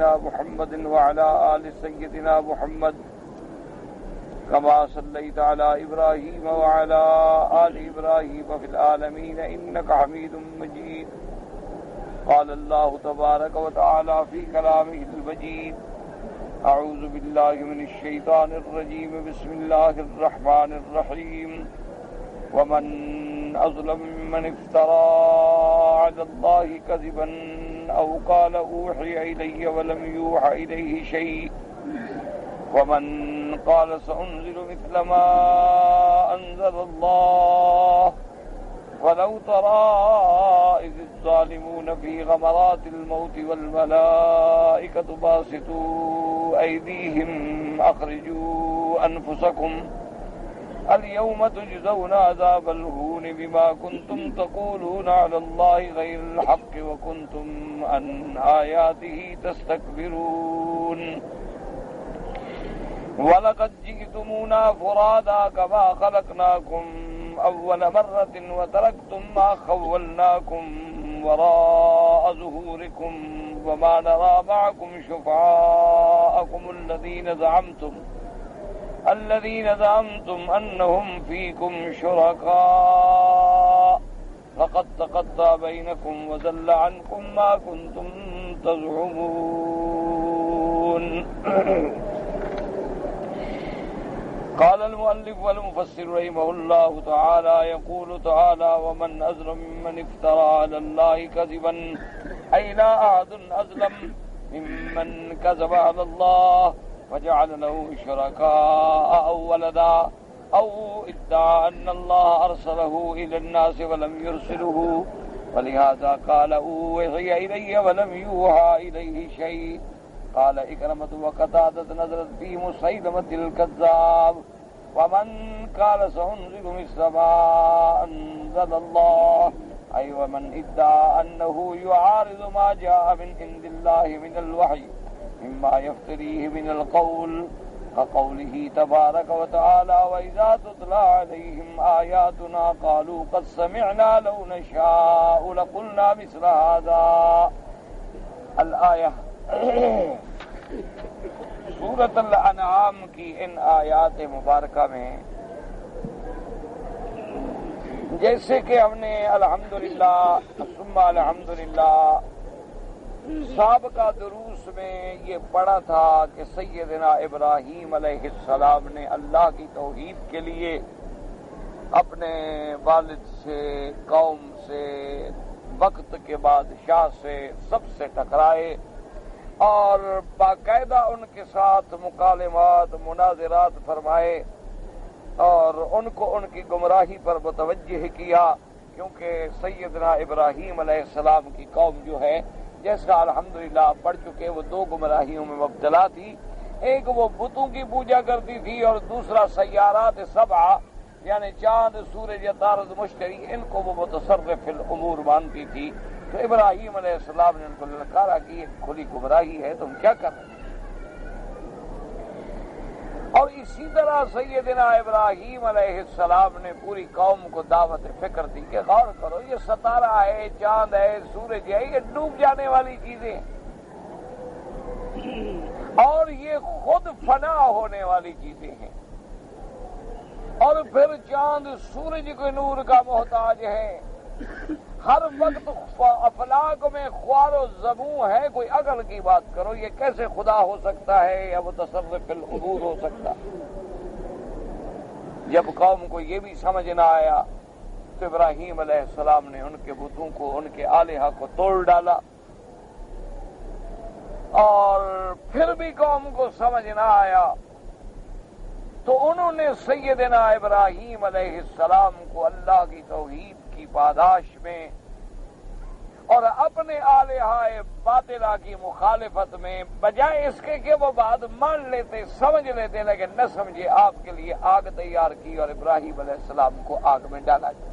سيدنا محمد وعلى آل سيدنا محمد كما صليت على إبراهيم وعلى آل إبراهيم في العالمين إنك حميد مجيد. قال الله تبارك وتعالى في كلامه المجيد: أعوذ بالله من الشيطان الرجيم. بسم الله الرحمن الرحيم. ومن أظلم ممن افترى على الله كذبا أو قال أوحي إلي ولم يوحى إليه شيء ومن قال سأنزل مثل ما أنزل الله ولو ترى إذ الظالمون في غمرات الموت والملائكة باسطوا أيديهم أخرجوا أنفسكم اليوم تجزون عذاب الهون بما كنتم تقولون على الله غير الحق وكنتم عن آياته تستكبرون. وَلَقَدْ جِئْتُمُونَا فُرَادَىٰ كَمَا خَلَقْنَاكُمْ أَوَّلَ مَرَّةٍ وَتَرَكْتُم مَّا خَوَّلْنَاكُمْ وَرَاءَ ظُهُورِكُمْ وَمَا نَرَىٰ مَعَكُمْ شُفَعَاءَكُمُ الَّذِينَ زَعَمْتُمْ أَنَّهُمْ فِيكُمْ شُرَكَاءُ فَقَدْ تَقَطَّعَ بَيْنَكُمْ وَضَلَّ عَنكُم مَّا كُنتُمْ تَزْعُمُونَ. قال المؤلف والمفسر رحمه الله تعالى: يقول تعالى: ومن أظلم ممن افترى على الله كذبا، أي لا أحد أظلم ممن كذب على الله وجعل له شركاء أو ولدا أو ادعى أن الله أرسله إلى الناس ولم يرسله، ولهذا قال أوحي إلي ولم يوحى إليه شيء. قال إكرمة وقتادة نزلت في مسيلمة الكذاب: ومن قال سأنزل مثل ما أنزل الله، أي ومن ادعى أنه يعارض ما جاء من عند الله من الوحي مما يفتريه من القول، كقوله تبارك وتعالى: وإذا تتلى عليهم آياتنا قالوا قد سمعنا لو نشاء لقلنا مثل هذا. الآية. سورۃ الانعام کی ان آیات مبارکہ میں جیسے کہ ہم نے الحمدللہ ثم الحمدللہ سابقہ دروس میں یہ پڑھا تھا کہ سیدنا ابراہیم علیہ السلام نے اللہ کی توحید کے لیے اپنے والد سے، قوم سے، وقت کے بادشاہ سے، سب سے ٹکرائے اور باقاعدہ ان کے ساتھ مکالمات، مناظرات فرمائے اور ان کو ان کی گمراہی پر متوجہ کیا، کیونکہ سیدنا ابراہیم علیہ السلام کی قوم جو ہے، جیسا الحمدللہ آپ پڑھ چکے، وہ دو گمراہیوں میں مبتلا تھی. ایک وہ بتوں کی پوجا کرتی تھی اور دوسرا سیارات سبع یعنی چاند، سورج، عطارد، مشتری، ان کو وہ متصرف الامور مانتی تھی. تو ابراہیم علیہ السلام نے ان کو للکارا کی ایک کھلی گمراہی ہے، تم کیا کر رہے ہیں؟ اور اسی طرح سیدنا ابراہیم علیہ السلام نے پوری قوم کو دعوت فکر دی کہ غور کرو، یہ ستارہ ہے، چاند ہے، سورج ہے، یہ ڈوب جانے والی چیزیں اور یہ خود فنا ہونے والی چیزیں ہیں، اور پھر چاند سورج کے نور کا محتاج ہے، ہر وقت افلاک میں خوار و زبوں ہے. کوئی عقل کی بات کرو، یہ کیسے خدا ہو سکتا ہے یا متصرف الامور ہو سکتا؟ جب قوم کو یہ بھی سمجھ نہ آیا تو ابراہیم علیہ السلام نے ان کے بتوں کو، ان کے آلہہ کو توڑ ڈالا، اور پھر بھی قوم کو سمجھ نہ آیا تو انہوں نے سیدنا ابراہیم علیہ السلام کو اللہ کی توحید کی پاداش میں اور اپنے آلہہ باطلہ کی مخالفت میں، بجائے اس کے کہ وہ بات مان لیتے، سمجھ لیتے، لیکن نہ سمجھے، آپ کے لیے آگ تیار کی اور ابراہیم علیہ السلام کو آگ میں ڈالا جائے.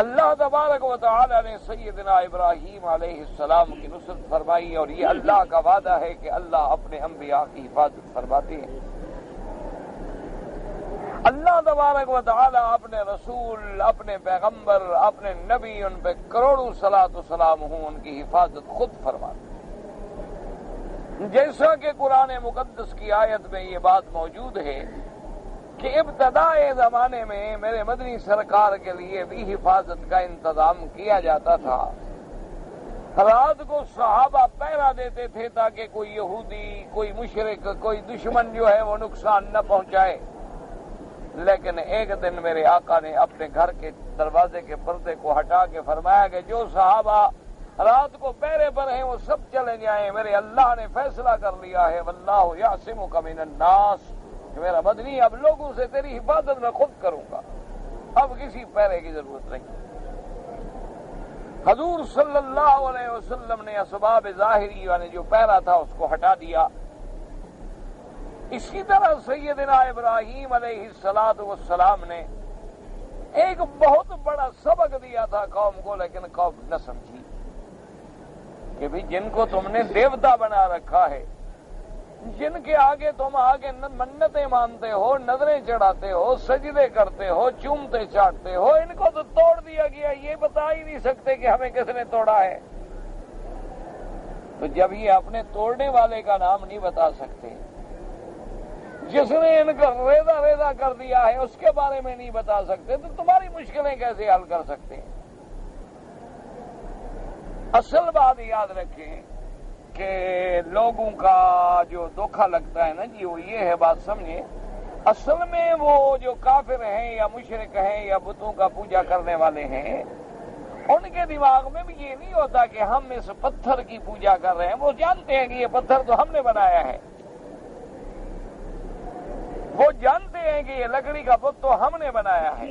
اللہ تبارک و تعالی نے سیدنا ابراہیم علیہ السلام کی نصرت فرمائی، اور یہ اللہ کا وعدہ ہے کہ اللہ اپنے انبیاء کی حفاظت فرماتے ہیں. اللہ تبارک و تعالی اپنے رسول، اپنے پیغمبر، اپنے نبی، ان پہ کروڑوں صلاۃ و سلام ہوں، ان کی حفاظت خود فرماتے ہیں. جیسا کہ قرآن مقدس کی آیت میں یہ بات موجود ہے کہ ابتدائے زمانے میں میرے مدنی سرکار کے لیے بھی حفاظت کا انتظام کیا جاتا تھا. رات کو صحابہ پہرا دیتے تھے تاکہ کوئی یہودی، کوئی مشرک، کوئی دشمن جو ہے وہ نقصان نہ پہنچائے. لیکن ایک دن میرے آقا نے اپنے گھر کے دروازے کے پردے کو ہٹا کے فرمایا کہ جو صحابہ رات کو پہرے پر ہیں وہ سب چلے جائیں، میرے اللہ نے فیصلہ کر لیا ہے، واللہ یعصمک من الناس، کہ میرا مدنی اب لوگوں سے تیری حفاظت میں خود کروں گا، اب کسی پہرے کی ضرورت نہیں. حضور صلی اللہ علیہ وسلم نے اسباب ظاہری یعنی جو پہرا تھا اس کو ہٹا دیا. اسی طرح سیدنا ابراہیم علیہ السلام نے ایک بہت بڑا سبق دیا تھا قوم کو، لیکن قوم نہ سمجھی کہ بھی جن کو تم نے دیوتا بنا رکھا ہے، جن کے آگے تم آگے منتیں مانتے ہو، نظریں چڑھاتے ہو، سجدے کرتے ہو، چومتے چاٹتے ہو، ان کو تو توڑ دیا گیا، یہ بتا ہی نہیں سکتے کہ ہمیں کس نے توڑا ہے. تو جب یہ اپنے توڑنے والے کا نام نہیں بتا سکتے، جس نے ان کا ریزہ ریزہ کر دیا ہے اس کے بارے میں نہیں بتا سکتے، تو تمہاری مشکلیں کیسے حل کر سکتے ہیں؟ اصل بات یاد رکھیں کہ لوگوں کا جو دھوکہ لگتا ہے نا جی، وہ یہ ہے، بات سمجھیں، اصل میں وہ جو کافر ہیں یا مشرک ہیں یا بتوں کا پوجا کرنے والے ہیں، ان کے دماغ میں بھی یہ نہیں ہوتا کہ ہم اس پتھر کی پوجا کر رہے ہیں. وہ جانتے ہیں کہ یہ پتھر تو ہم نے بنایا ہے، وہ جانتے ہیں کہ یہ لکڑی کا بت تو ہم نے بنایا ہے،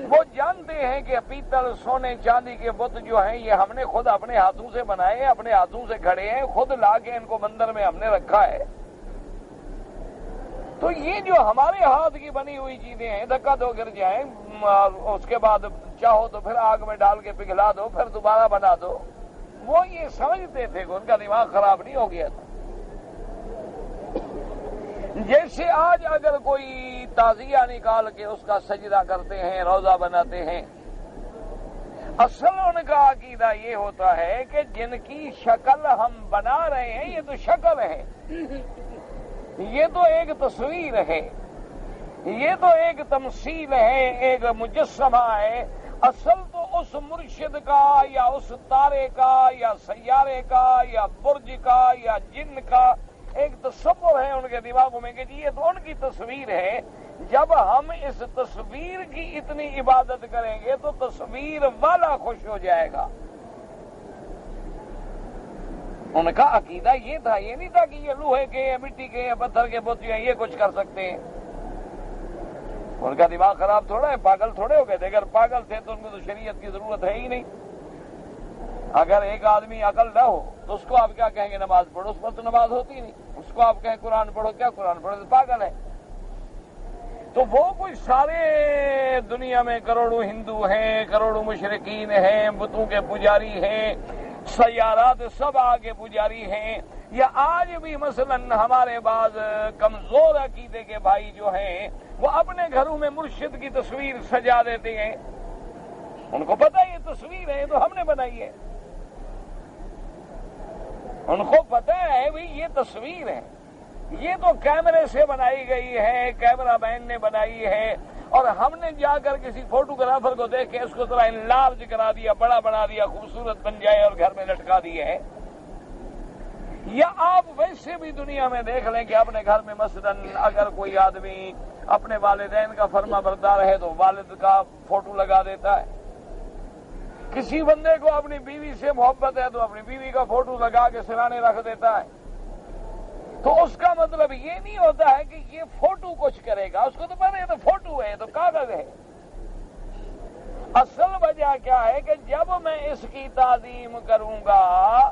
وہ جانتے ہیں کہ پیتل، سونے، چاندی کے بت جو ہیں یہ ہم نے خود اپنے ہاتھوں سے بنائے، اپنے ہاتھوں سے گھڑے ہیں، خود لا کے ان کو مندر میں ہم نے رکھا ہے. تو یہ جو ہمارے ہاتھ کی بنی ہوئی چیزیں ہیں، دھکا دو گر جائیں، اس کے بعد چاہو تو پھر آگ میں ڈال کے پگھلا دو، پھر دوبارہ بنا دو، وہ یہ سمجھتے تھے کہ ان کا دماغ خراب نہیں ہو گیا تھا. جیسے آج اگر کوئی تعزیہ نکال کے اس کا سجدہ کرتے ہیں، روزہ بناتے ہیں، اصل ان کا عقیدہ یہ ہوتا ہے کہ جن کی شکل ہم بنا رہے ہیں یہ تو شکل ہے، یہ تو ایک تصویر ہے، یہ تو ایک تمثیل ہے، ایک مجسمہ ہے. اصل تو اس مرشد کا یا اس تارے کا یا سیارے کا یا برج کا یا جن کا ایک تصور ہے ان کے دماغوں میں کہ یہ تو ان کی تصویر ہے. جب ہم اس تصویر کی اتنی عبادت کریں گے تو تصویر والا خوش ہو جائے گا. ان کا عقیدہ یہ تھا، یہ نہیں تھا کہ یہ لوہے کے یا مٹی کے یا پتھر کے بت ہیں یہ کچھ کر سکتے ہیں. ان کا دماغ خراب تھوڑا ہے، پاگل تھوڑے ہو گئے تھے. اگر پاگل تھے تو ان کو تو شریعت کی ضرورت ہے ہی نہیں. اگر ایک آدمی عقل نہ ہو تو اس کو آپ کیا کہیں گے نماز پڑھو؟ اس پر تو نماز ہوتی نہیں. اس کو آپ کہیں قرآن پڑھو، کیا قرآن پڑھو؟ تو پاگل ہے. تو وہ کوئی سارے دنیا میں کروڑوں ہندو ہیں، کروڑوں مشرکین ہیں، بتوں کے پجاری ہیں، سیارات سب آگے پجاری ہیں. یا آج بھی مثلا ہمارے بعض کمزور عقیدے کے بھائی جو ہیں وہ اپنے گھروں میں مرشد کی تصویر سجا دیتے ہیں. ان کو پتہ یہ تصویر ہے تو ہم نے بنائی ہے. ان کو پتہ ہے بھی یہ تصویر ہے، یہ تو کیمرے سے بنائی گئی ہے، کیمرہ مین نے بنائی ہے، اور ہم نے جا کر کسی فوٹوگرافر کو دیکھ کے اس کو ذرا انلارج کرا دیا، بڑا بنا دیا، خوبصورت بن جائے اور گھر میں لٹکا دیے ہے. یا آپ ویسے بھی دنیا میں دیکھ لیں کہ اپنے گھر میں مثلا اگر کوئی آدمی اپنے والدین کا فرما بردار ہے تو والد کا فوٹو لگا دیتا ہے. کسی بندے کو اپنی بیوی سے محبت ہے تو اپنی بیوی کا فوٹو لگا کے سرانے رکھ دیتا ہے. تو اس کا مطلب یہ نہیں ہوتا ہے کہ یہ فوٹو کچھ کرے گا، اس کو تو پتہ ہے تو فوٹو ہے، تو کاغذ ہے. اصل وجہ کیا ہے کہ جب میں اس کی تعظیم کروں گا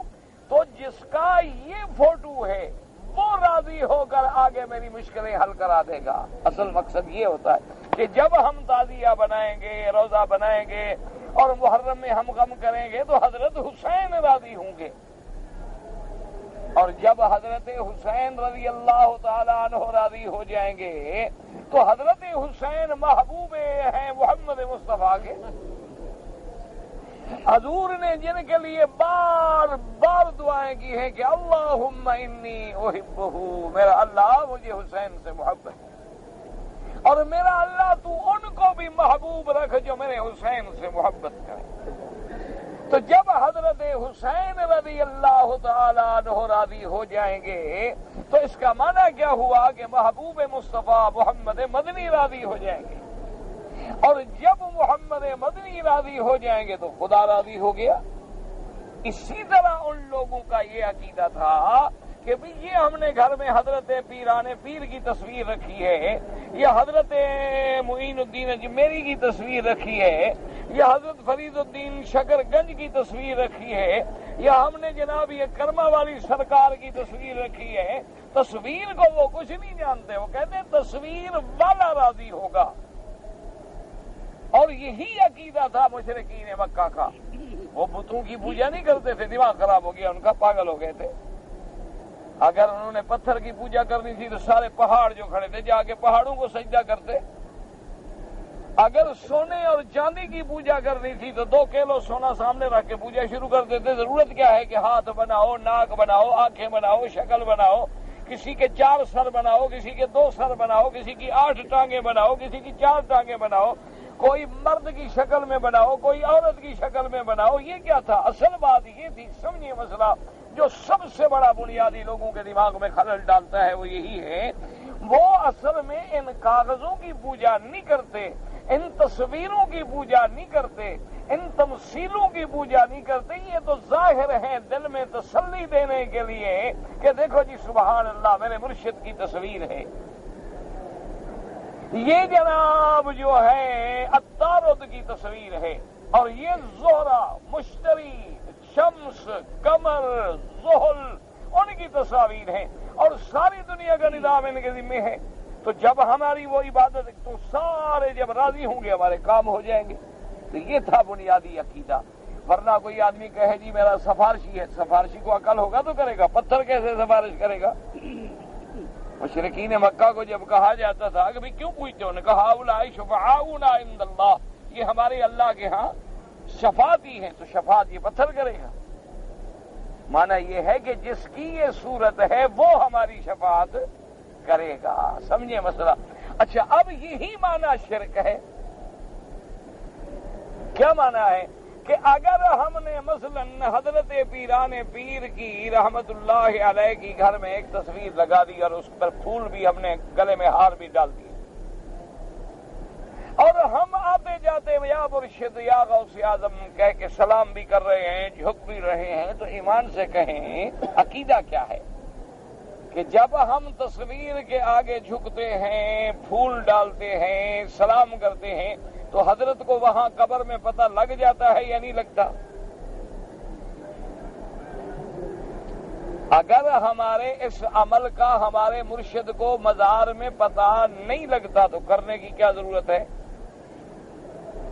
تو جس کا یہ فوٹو ہے وہ راضی ہو کر آگے میری مشکلیں حل کرا دے گا. اصل مقصد یہ ہوتا ہے کہ جب ہم تعزیہ بنائیں گے، روزہ بنائیں گے اور محرم میں ہم غم کریں گے تو حضرت حسین راضی ہوں گے. اور جب حضرت حسین رضی اللہ تعالیٰ عنہ راضی ہو جائیں گے تو حضرت حسین محبوب ہیں محمد مصطفیٰ کے. حضور نے جن کے لیے بار بار دعائیں کی ہیں کہ اللہم انی احبہ، میرا اللہ مجھے حسین سے محبت ہے، اور میرا اللہ تو ان کو بھی محبوب رکھ جو میرے حسین سے محبت کرے۔ تو جب حضرت حسین رضی اللہ تعالیٰ عنہ راضی ہو جائیں گے تو اس کا معنی کیا ہوا کہ محبوب مصطفیٰ محمد مدنی راضی ہو جائیں گے، اور جب محمد مدنی راضی ہو جائیں گے تو خدا راضی ہو گیا۔ اسی طرح ان لوگوں کا یہ عقیدہ تھا کہ بھی یہ ہم نے گھر میں حضرت پیران پیر کی تصویر رکھی ہے، یا حضرت معین الدین اجمیری کی تصویر رکھی ہے، یا حضرت فرید الدین شکر گنج کی تصویر رکھی ہے، یا ہم نے جناب یہ کرما والی سرکار کی تصویر رکھی ہے۔ تصویر کو وہ کچھ نہیں جانتے، وہ کہتے ہیں تصویر والا راضی ہوگا، اور یہی عقیدہ تھا مشرکین مکہ کا۔ وہ بتوں کی پوجا نہیں کرتے تھے، دماغ خراب ہو گیا ان کا، پاگل ہو گئے تھے۔ اگر انہوں نے پتھر کی پوجا کرنی تھی تو سارے پہاڑ جو کھڑے تھے جا کے پہاڑوں کو سجدہ کرتے۔ اگر سونے اور چاندی کی پوجا کرنی تھی تو 2 کلو سونا سامنے رکھ کے پوجا شروع کر دیتے۔ ضرورت کیا ہے کہ ہاتھ بناؤ، ناک بناؤ، آنکھیں بناؤ، شکل بناؤ، کسی کے 4 سر بناؤ، کسی کے 2 سر بناؤ، کسی کی 8 ٹانگیں بناؤ، کسی کی 4 ٹانگیں بناؤ، کوئی مرد کی شکل میں بناؤ، کوئی عورت کی شکل میں بناؤ۔ یہ کیا تھا؟ اصل بات یہ تھی، سمجھیے مسئلہ جو سب سے بڑا بنیادی لوگوں کے دماغ میں خلل ڈالتا ہے وہ یہی ہے، وہ اصل میں ان کاغذوں کی پوجا نہیں کرتے، ان تصویروں کی پوجا نہیں کرتے، ان تمثیلوں کی پوجا نہیں کرتے۔ یہ تو ظاہر ہے دل میں تسلی دینے کے لیے کہ دیکھو جی سبحان اللہ میرے مرشد کی تصویر ہے۔ یہ جناب جو ہے عطارد کی تصویر ہے، اور یہ زہرہ، مشتری، شمس، قمر، زحل ان کی تصاویر ہیں، اور ساری دنیا کا نظام ان کے ذمہ ہے۔ تو جب ہماری وہ عبادت تو سارے جب راضی ہوں گے ہمارے کام ہو جائیں گے۔ تو یہ تھا بنیادی عقیدہ۔ ورنہ کوئی آدمی کہے جی میرا سفارشی ہے، سفارشی کو عقل ہوگا تو کرے گا، پتھر کیسے سفارش کرے گا؟ مشرکین مکہ کو جب کہا جاتا تھا کہ بھئی کیوں پوچھتے ہو، نے کہا اولئک شفعاؤنا عند اللہ، یہ ہمارے اللہ کے ہاں شفاعتی ہیں، تو شفاعت یہ پتھر کرے گا؟ معنی یہ ہے کہ جس کی یہ صورت ہے وہ ہماری شفاعت کرے گا۔ سمجھے مسئلہ؟ اچھا اب یہی معنی شرک ہے۔ کیا معنی ہے؟ کہ اگر ہم نے مثلا حضرت پیران پیر کی رحمت اللہ علیہ کی گھر میں ایک تصویر لگا دی اور اس پر پھول بھی ہم نے گلے میں ہار بھی ڈال دیے، اور ہم آتے جاتے یا مرشد یا غوث اعظم کہہ کے سلام بھی کر رہے ہیں، جھک بھی رہے ہیں، تو ایمان سے کہیں عقیدہ کیا ہے کہ جب ہم تصویر کے آگے جھکتے ہیں، پھول ڈالتے ہیں، سلام کرتے ہیں، تو حضرت کو وہاں قبر میں پتہ لگ جاتا ہے یا نہیں لگتا؟ اگر ہمارے اس عمل کا ہمارے مرشد کو مزار میں پتہ نہیں لگتا تو کرنے کی کیا ضرورت ہے؟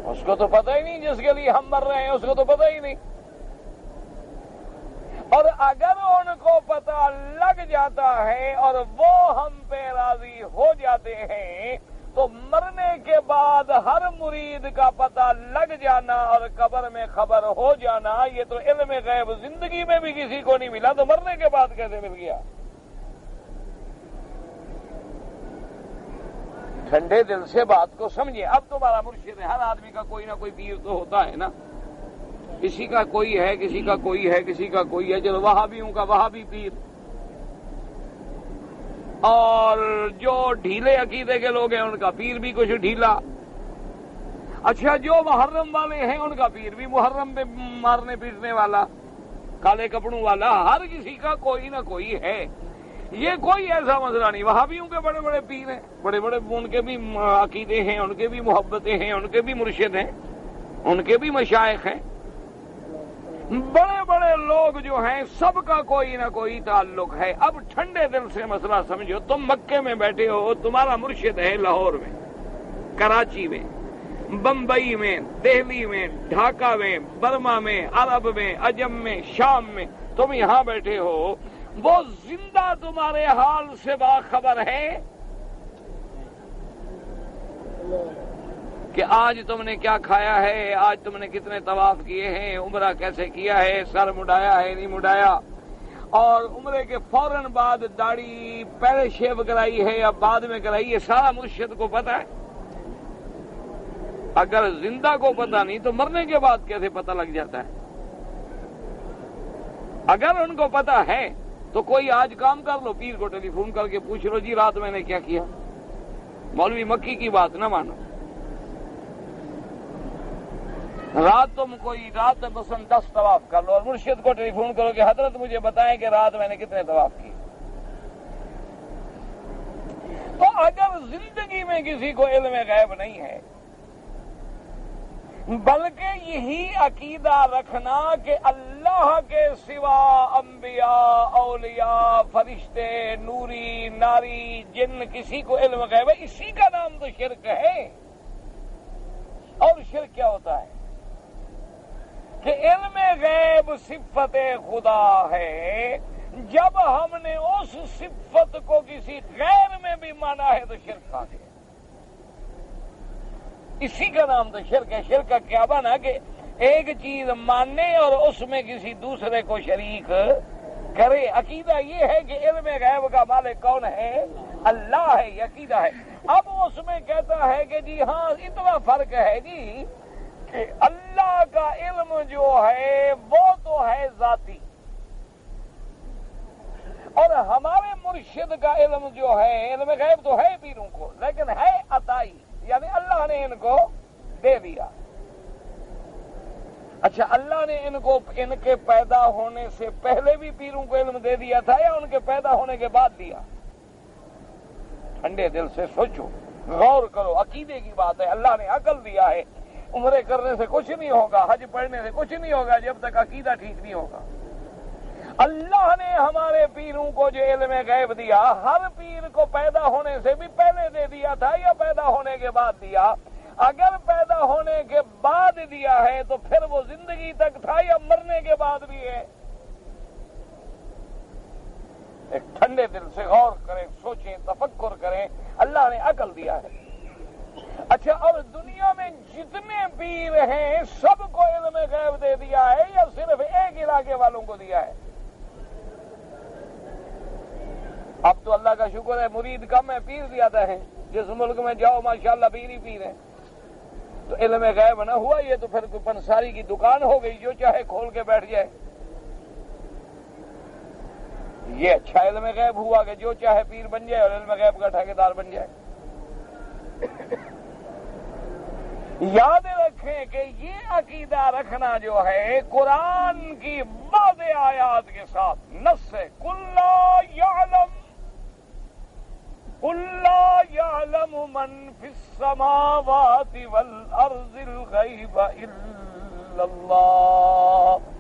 اس کو تو پتہ ہی نہیں، جس کے لیے ہم مر رہے ہیں اس کو تو پتہ ہی نہیں۔ اور اگر ان کو پتہ لگ جاتا ہے اور وہ ہم پہ راضی ہو جاتے ہیں تو مرنے کے بعد ہر مرید کا پتہ لگ جانا اور قبر میں خبر ہو جانا، یہ تو علم غیب زندگی میں بھی کسی کو نہیں ملا، تو مرنے کے بعد کیسے مل گیا؟ ٹھنڈے دل سے بات کو سمجھے۔ اب تمہارا مرشد ہے، ہر آدمی کا کوئی نہ کوئی پیر تو ہوتا ہے نا، کسی کا کوئی ہے، کسی کا کوئی ہے، کسی کا کوئی ہے۔ چلو وہابیوں کا وہابی پیر، اور جو ڈھیلے عقیدے کے لوگ ہیں ان کا پیر بھی کچھ ڈھیلا۔ اچھا جو محرم والے ہیں ان کا پیر بھی محرم میں مارنے پیٹنے والا، کالے کپڑوں والا، ہر کسی کا کوئی نہ کوئی ہے۔ یہ کوئی ایسا مسئلہ نہیں۔ وہابیوں کے بڑے بڑے پیر ہیں، بڑے بڑے، ان کے بھی عقیدے ہیں، ان کے بھی محبتیں ہیں، ان کے بھی مرشد ہیں، ان کے بھی مشائخ ہیں۔ بڑے بڑے لوگ جو ہیں سب کا کوئی نہ کوئی تعلق ہے۔ اب ٹھنڈے دل سے مسئلہ سمجھو، تم مکے میں بیٹھے ہو، تمہارا مرشد ہے لاہور میں، کراچی میں، بمبئی میں، دہلی میں، ڈھاکہ میں، برما میں، عرب میں، عجم میں، شام میں، تم یہاں بیٹھے ہو، وہ زندہ تمہارے حال سے باخبر ہے کہ آج تم نے کیا کھایا ہے، آج تم نے کتنے طواف کیے ہیں، عمرہ کیسے کیا ہے، سر مڈایا ہے نہیں مڈایا، اور عمرے کے فوراً بعد داڑھی پہلے شیو کرائی ہے یا بعد میں کرائی ہے، سارا مرشد کو پتا ہے۔ اگر زندہ کو پتا نہیں تو مرنے کے بعد کیسے پتا لگ جاتا ہے؟ اگر ان کو پتا ہے تو کوئی آج کام کر لو، پیر کو ٹیلی فون کر کے پوچھ لو جی رات میں نے کیا کیا۔ مولوی مکی کی بات نہ مانو، رات مثلا 10 طواف کر لو اور مرشد کو ٹیلی فون کرو کہ حضرت مجھے بتائیں کہ رات میں نے کتنے طواف کیے۔ تو اگر زندگی میں کسی کو علم غیب نہیں ہے، بلکہ یہی عقیدہ رکھنا کہ اللہ کے سوا انبیاء، اولیاء، فرشتے، نوری، ناری، جن کسی کو علم غیب ہے، اسی کا نام تو شرک ہے۔ اور شرک کیا ہوتا ہے؟ کہ علم غیب صفت خدا ہے، جب ہم نے اس صفت کو کسی غیر میں بھی مانا ہے تو شرک کھا گیا۔ اسی کا نام تو شرک ہے۔ شرک کا کیا بنا کہ ایک چیز ماننے اور اس میں کسی دوسرے کو شریک کرے۔ عقیدہ یہ ہے کہ علم غیب کا مالک کون ہے؟ اللہ ہے، یہ عقیدہ ہے۔ اب اس میں کہتا ہے کہ جی ہاں اتنا فرق ہے جی کہ اللہ کا علم جو ہے وہ تو ہے ذاتی، اور ہمارے مرشد کا علم جو ہے، علم غیب تو ہے پیروں کو، لیکن ہے عطائی، یعنی اللہ نے ان کو دے دیا۔ اچھا، اللہ نے ان کے پیدا ہونے سے پہلے بھی پیروں کو علم دے دیا تھا یا ان کے پیدا ہونے کے بعد دیا؟ ٹھنڈے دل سے سوچو، غور کرو، عقیدے کی بات ہے۔ اللہ نے عقل دیا ہے، عمرے کرنے سے کچھ نہیں ہوگا، حج پڑھنے سے کچھ نہیں ہوگا جب تک عقیدہ ٹھیک نہیں ہوگا۔ اللہ نے ہمارے پیروں کو جو علم غیب دیا، ہر پیر کو پیدا ہونے سے بھی پہلے دے دیا تھا یا پیدا ہونے کے بعد دیا؟ اگر پیدا ہونے کے بعد دیا ہے تو پھر وہ زندگی تک تھا یا مرنے کے بعد بھی ہے؟ ایک ٹھنڈے دل سے غور کریں، سوچیں، تفکر کریں۔ اللہ نے عقل دیا ہے۔ اچھا، اور دنیا میں جتنے پیر ہیں سب کو علم غیب دے دیا ہے یا صرف ایک علاقے والوں کو دیا ہے؟ اب تو اللہ کا شکر ہے مرید کم ہے، پیر زیادہ ہیں۔ جس ملک میں جاؤ ماشاءاللہ پیر ہی پیر ہیں۔ تو علم غیب نہ ہوا، یہ تو پھر پنساری کی دکان ہو گئی، جو چاہے کھول کے بیٹھ جائے۔ یہ اچھا علم غیب ہوا کہ جو چاہے پیر بن جائے اور علم غیب کا ٹھیکیدار بن جائے۔ یاد رکھیں کہ یہ عقیدہ رکھنا جو ہے قرآن کی واضح آیات کے ساتھ نص ہے۔ قُلْ لَا يَعْلَمُ مَنْ فِي السَّمَاوَاتِ وَالْأَرْضِ الْغَيْبَ إِلَّا اللَّهُ۔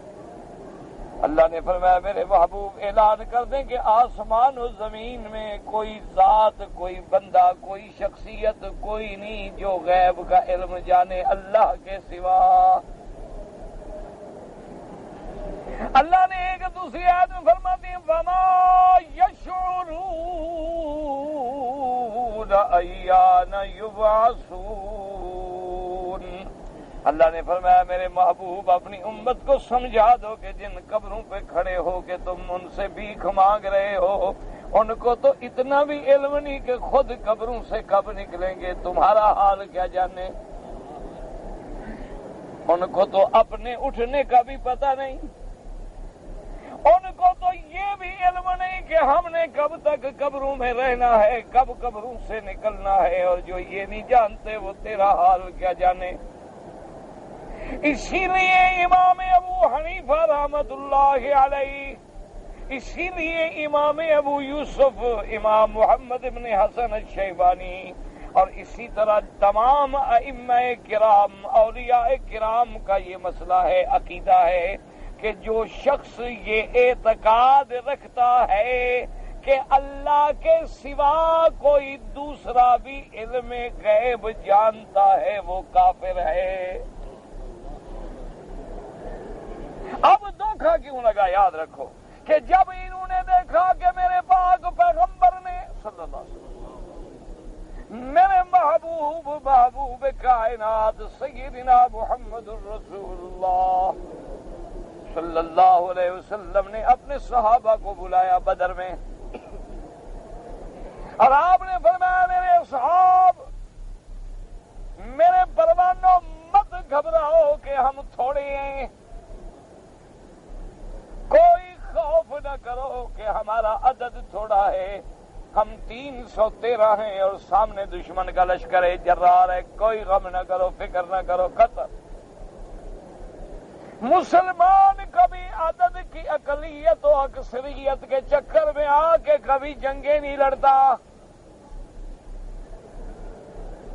اللہ نے فرمایا میرے محبوب اعلان کر دیں کہ آسمان و زمین میں کوئی ذات، کوئی بندہ، کوئی شخصیت کوئی نہیں جو غیب کا علم جانے اللہ کے سوا۔ اللہ نے ایک دوسری آیت میں فرماتی ہے وَمَا يَشْعُرُونَ أَيَّانَ يُبْعَثُونَ۔ اللہ نے فرمایا میرے محبوب اپنی امت کو سمجھا دو کہ جن قبروں پہ کھڑے ہو کہ تم ان سے بھیک مانگ رہے ہو، ان کو تو اتنا بھی علم نہیں کہ خود قبروں سے کب نکلیں گے، تمہارا حال کیا جانے۔ ان کو تو اپنے اٹھنے کا بھی پتہ نہیں، ان کو تو یہ بھی علم نہیں کہ ہم نے کب تک قبروں میں رہنا ہے، کب قبروں سے نکلنا ہے، اور جو یہ نہیں جانتے وہ تیرا حال کیا جانے۔ اسی لیے امام ابو حنیفہ رحمت اللہ علیہ، اسی لیے امام ابو یوسف، امام محمد بن حسن الشیبانی، اور اسی طرح تمام ائمہ کرام، اولیاء کرام کا یہ مسئلہ ہے، عقیدہ ہے کہ جو شخص یہ اعتقاد رکھتا ہے کہ اللہ کے سوا کوئی دوسرا بھی علم غیب جانتا ہے وہ کافر ہے۔ اب دھوکہ کیوں لگا؟ یاد رکھو کہ جب انہوں نے دیکھا کہ میرے پاک پیغمبر نے صلی اللہ علیہ وسلم میرے محبوب کائنات سیدنا محمد الرسول اللہ صلی اللہ علیہ وسلم نے اپنے صحابہ کو بلایا بدر میں، اور آپ نے فرمایا میرے اصحاب، میرے پروانوں مت گھبراؤ کہ ہم تھوڑے ہیں، کوئی خوف نہ کرو کہ ہمارا عدد تھوڑا ہے، ہم 313 ہیں اور سامنے دشمن کا لشکر جرار ہے، کوئی غم نہ کرو، فکر نہ کرو، قطر۔ مسلمان کبھی عدد کی اقلیت و اکثریت کے چکر میں آ کے کبھی جنگیں نہیں لڑتا۔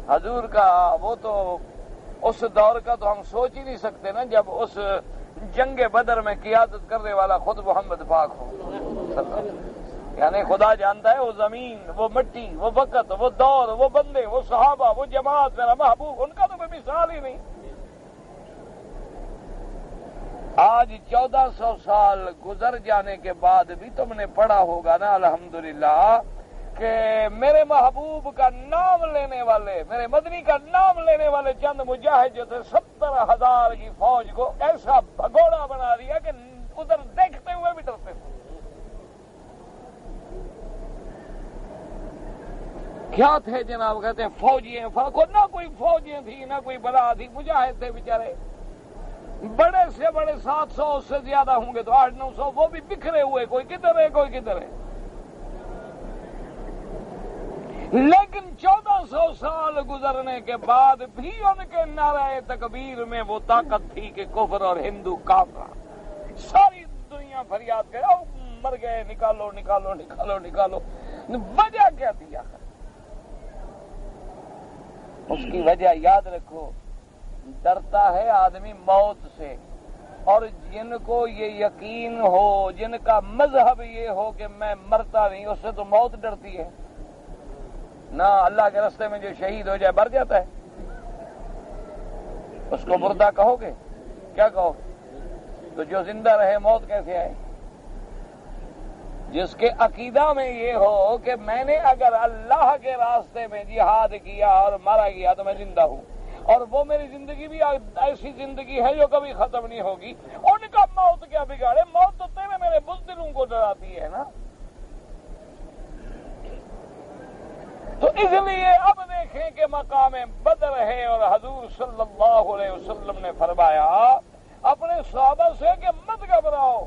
حضور کا وہ تو اس دور کا تو ہم سوچ ہی نہیں سکتے نا، جب اس جنگ بدر میں قیادت کرنے والا خود محمد پاک ہو، یعنی خدا جانتا ہے وہ زمین، وہ مٹی، وہ وقت، وہ دور، وہ بندے، وہ صحابہ، وہ جماعت، میرا محبوب، ان کا تو کوئی مثال ہی نہیں۔ آج 1400 سال گزر جانے کے بعد بھی تم نے پڑھا ہوگا نا الحمدللہ کہ میرے محبوب کا نام لینے والے، میرے مدنی کا نام لینے والے چند مجاہد جو تھے 70,000 کی فوج کو ایسا بھگوڑا بنا دیا کہ ادھر دیکھتے ہوئے بھی ڈرتے تھے۔ کیا تھے جناب؟ کہتے ہیں فوجی ہیں، نہ کوئی فوجیں تھی نہ کوئی بلا تھی، مجاہد تھے بیچارے، بڑے سے بڑے 700 اس سے زیادہ ہوں گے تو 800-900، وہ بھی بکھرے ہوئے، کوئی کدھر ہے کوئی کدھر ہے۔ لیکن 1400 سال گزرنے کے بعد بھی ان کے نعرہ تکبیر میں وہ طاقت تھی کہ کفر اور ہندو کافر، ساری دنیا فریاد کرے او مر گئے، نکالو نکالو نکالو نکالو۔ وجہ کیا تھی آخر؟ اس کی وجہ یاد رکھو، ڈرتا ہے آدمی موت سے، اور جن کو یہ یقین ہو، جن کا مذہب یہ ہو کہ میں مرتا نہیں، اس سے تو موت ڈرتی ہے نہ۔ اللہ کے راستے میں جو شہید ہو جائے مر جاتا ہے، اس کو مردہ کہو گے؟ کیا کہو؟ تو جو زندہ رہے موت کیسے آئے؟ جس کے عقیدہ میں یہ ہو کہ میں نے اگر اللہ کے راستے میں جہاد کیا اور مارا گیا تو میں زندہ ہوں، اور وہ میری زندگی بھی ایسی زندگی ہے جو کبھی ختم نہیں ہوگی، ان کا موت کیا بگاڑے؟ موت تو تیرے میرے بزدلوں کو ڈراتی ہے نا۔ تو اس لیے اب دیکھیں کہ مقام بدر ہے، اور حضور صلی اللہ علیہ وسلم نے فرمایا اپنے صحابہ سے کہ مت گھبراؤ،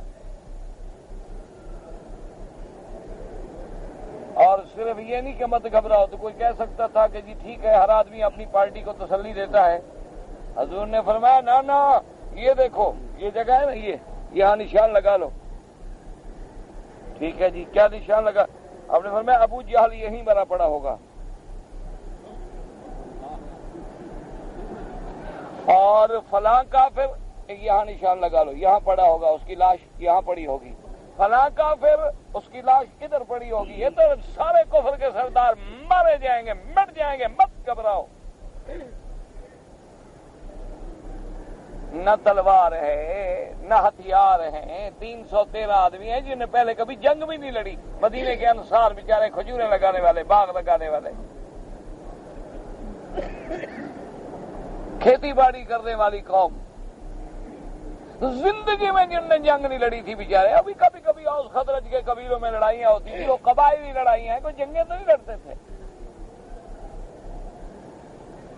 اور صرف یہ نہیں کہ مت گھبراؤ تو کوئی کہہ سکتا تھا کہ جی ٹھیک ہے ہر آدمی اپنی پارٹی کو تسلی دیتا ہے۔ حضور نے فرمایا نہ نہ، یہ دیکھو یہ جگہ ہے نا، یہاں نشان لگا لو۔ ٹھیک ہے جی، کیا نشان لگا؟ آپ نے فرمایا ابو جہل یہیں مرا پڑا ہوگا، اور فلاں کافر یہاں نشان لگا لو، یہاں پڑا ہوگا، اس کی لاش یہاں پڑی ہوگی، فلاں کافر اس کی لاش ادھر پڑی ہوگی۔ یہ تو سارے کفر کے سردار مارے جائیں گے، مٹ جائیں گے، مت گھبراؤ۔ نہ تلوار ہے نہ ہتھیار ہیں، 313 آدمی ہیں جنہیں پہلے کبھی جنگ بھی نہیں لڑی، مدینے کے انصار بیچارے کھجوریں لگانے والے، باغ لگانے والے، کھیتی باڑی کرنے والی قوم، زندگی میں جن نے جنگ نہیں لڑی تھی بیچارے۔ ابھی کبھی کبھی اوس خزرج کے قبیلوں میں لڑائیاں ہوتی تھی، وہ قبائلی لڑائیاں ہیں، کوئی جنگیں تو نہیں لڑتے تھے۔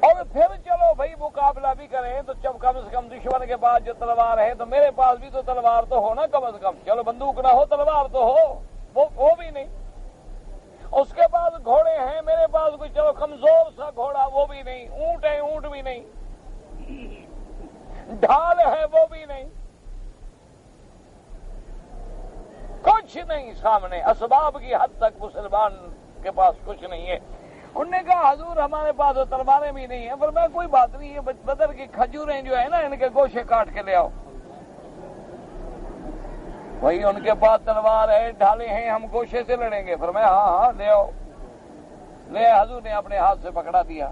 اور پھر چلو بھائی مقابلہ بھی کریں تو جب کم سے کم دشمن کے پاس جو تلوار ہے تو میرے پاس بھی تو تلوار تو ہو نا، کم از کم چلو بندوق نہ ہو تلوار تو ہو، وہ بھی نہیں۔ اس کے پاس گھوڑے ہیں، میرے پاس کوئی چلو کمزور سا گھوڑا وہ بھی نہیں، اونٹ ہے اونٹ بھی نہیں، ڈھال ہے وہ بھی نہیں، کچھ نہیں سامنے، اسباب کی حد تک مسلمان کے پاس کچھ نہیں ہے۔ انہوں نے کہا حضور ہمارے پاس تو تلواریں بھی نہیں ہیں۔ فرمایا کوئی بات نہیں ہے، بدر کی کھجوریں جو ہے نا ان کے گوشے کاٹ کے لے آؤ۔ وہی ان کے پاس تلوار ہے، ڈھالے ہیں، ہم گوشے سے لڑیں گے۔ فرمایا ہاں ہاں لے آؤ، لے آئے۔ حضور نے اپنے ہاتھ سے پکڑا دیا،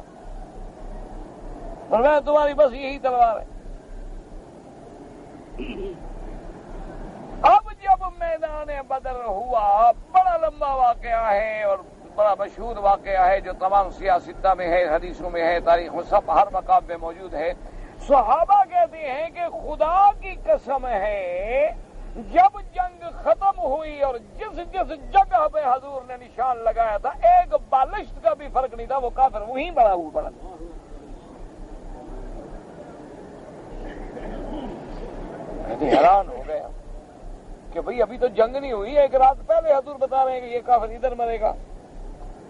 فرمایا تمہاری بس یہی تلوار ہے۔ اب جب میدان بدر ہوا، بڑا لمبا واقعہ ہے اور بڑا مشہور واقعہ ہے جو تمام سیاستہ میں ہے، حدیثوں میں ہے، تاریخ میں سب ہر مقام پہ موجود ہے۔ صحابہ کہتے ہیں کہ خدا کی قسم ہے، جب جنگ ختم ہوئی اور جس جس جگہ پہ حضور نے نشان لگایا تھا ایک بالشت کا بھی فرق نہیں تھا، وہ کافر وہیں بڑا ہوا پڑا۔ حیران ہو گیا کہ بھئی ابھی تو جنگ نہیں ہوئی، ایک رات پہلے حضور بتا رہے ہیں کہ یہ کافر ادھر مرے گا،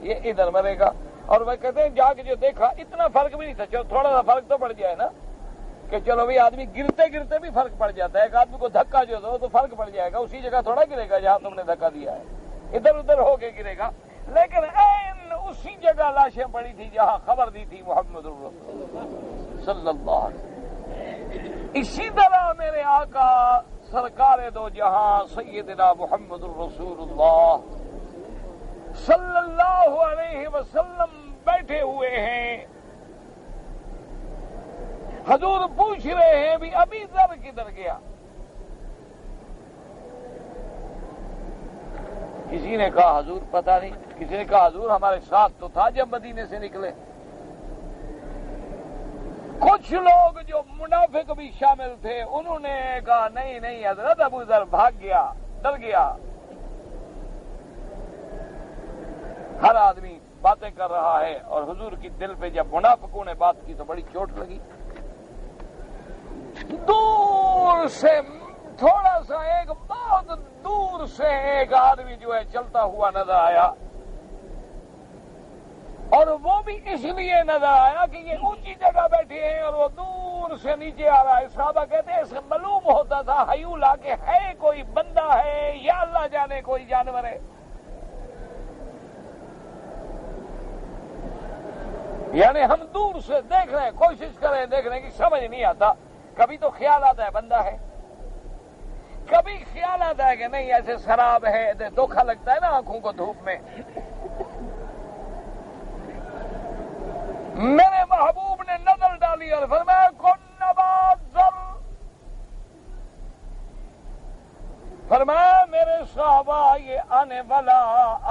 یہ ادھر مرے گا، اور وہ کہتے ہیں جا کے جو دیکھا اتنا فرق بھی نہیں تھا، چلو تھوڑا سا فرق تو پڑ جائے نا، کہ چلو بھئی آدمی گرتے گرتے بھی فرق پڑ جاتا ہے، ایک آدمی کو دھکا جو دو تو فرق پڑ جائے گا، اسی جگہ تھوڑا گرے گا جہاں تم نے دھکا دیا ہے، ادھر ادھر ہو کے گرے گا، لیکن این اسی جگہ لاشیں پڑی تھی جہاں خبر دی تھی محمد رسول صلی اللہ علیہ وسلم۔ اسی طرح میرے آقا سرکار دو جہاں سیدنا محمد الرسول اللہ صلی اللہ علیہ وسلم بیٹھے ہوئے ہیں، حضور پوچھ رہے ہیں بھی ابھی ذر کدھر گیا؟ کسی نے کہا حضور پتہ نہیں، کسی نے کہا حضور ہمارے ساتھ تو تھا جب مدینے سے نکلے۔ کچھ لوگ جو منافق بھی شامل تھے انہوں نے کہا نہیں نہیں حضرت ابو ذر بھاگ گیا، ڈر گیا۔ ہر آدمی باتیں کر رہا ہے اور حضور کی دل پہ جب منافقوں نے بات کی تو بڑی چوٹ لگی۔ دور سے تھوڑا سا ایک بہت دور سے ایک آدمی جو ہے چلتا ہوا نظر آیا، اور وہ بھی اس لیے نظر آیا کہ یہ اونچی جگہ بیٹھے ہیں اور وہ دور سے نیچے آ رہا ہے۔ صحابہ کہتے ہیں اسے معلوم ہوتا تھا حیولا کہ ہے کوئی بندہ ہے یا اللہ جانے کوئی جانور ہے۔ یعنی ہم دور سے دیکھ رہے ہیں، کوشش کر رہے ہیں دیکھنے کی، سمجھ نہیں آتا۔ کبھی تو خیال آتا ہے بندہ ہے، کبھی خیال آتا ہے کہ نہیں ایسے شراب ہے، دھوکھا لگتا ہے نا آنکھوں کو دھوپ میں۔ میرے محبوب نے نظر ڈالی اور فرمایا کن نبات ذر، فرمایا میرے صحابہ یہ آنے والا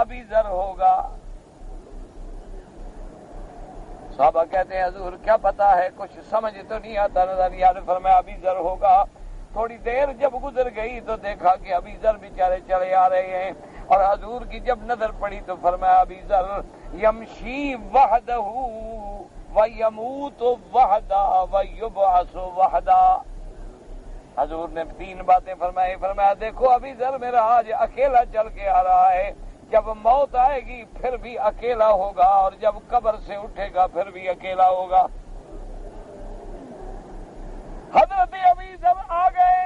ابھی ذر ہوگا۔ صحابہ کہتے ہیں حضور کیا پتا ہے، کچھ سمجھ تو نہیں آتا نظر، یاد فرمایا ابھی ذر ہوگا۔ تھوڑی دیر جب گزر گئی تو دیکھا کہ ابھی ذر بیچارے چلے آ رہے ہیں، اور حضور کی جب نظر پڑی تو فرمایا ابھی ذر یمشی وحدہ ویموت وحدہ ویبعث وحدہ۔ حضور نے 3 باتیں فرمائی، فرمایا دیکھو ابھی ذر میرا آج اکیلا چل کے آ رہا ہے، جب موت آئے گی پھر بھی اکیلا ہوگا، اور جب قبر سے اٹھے گا پھر بھی اکیلا ہوگا۔ حضرت ابی ذر آ گئے،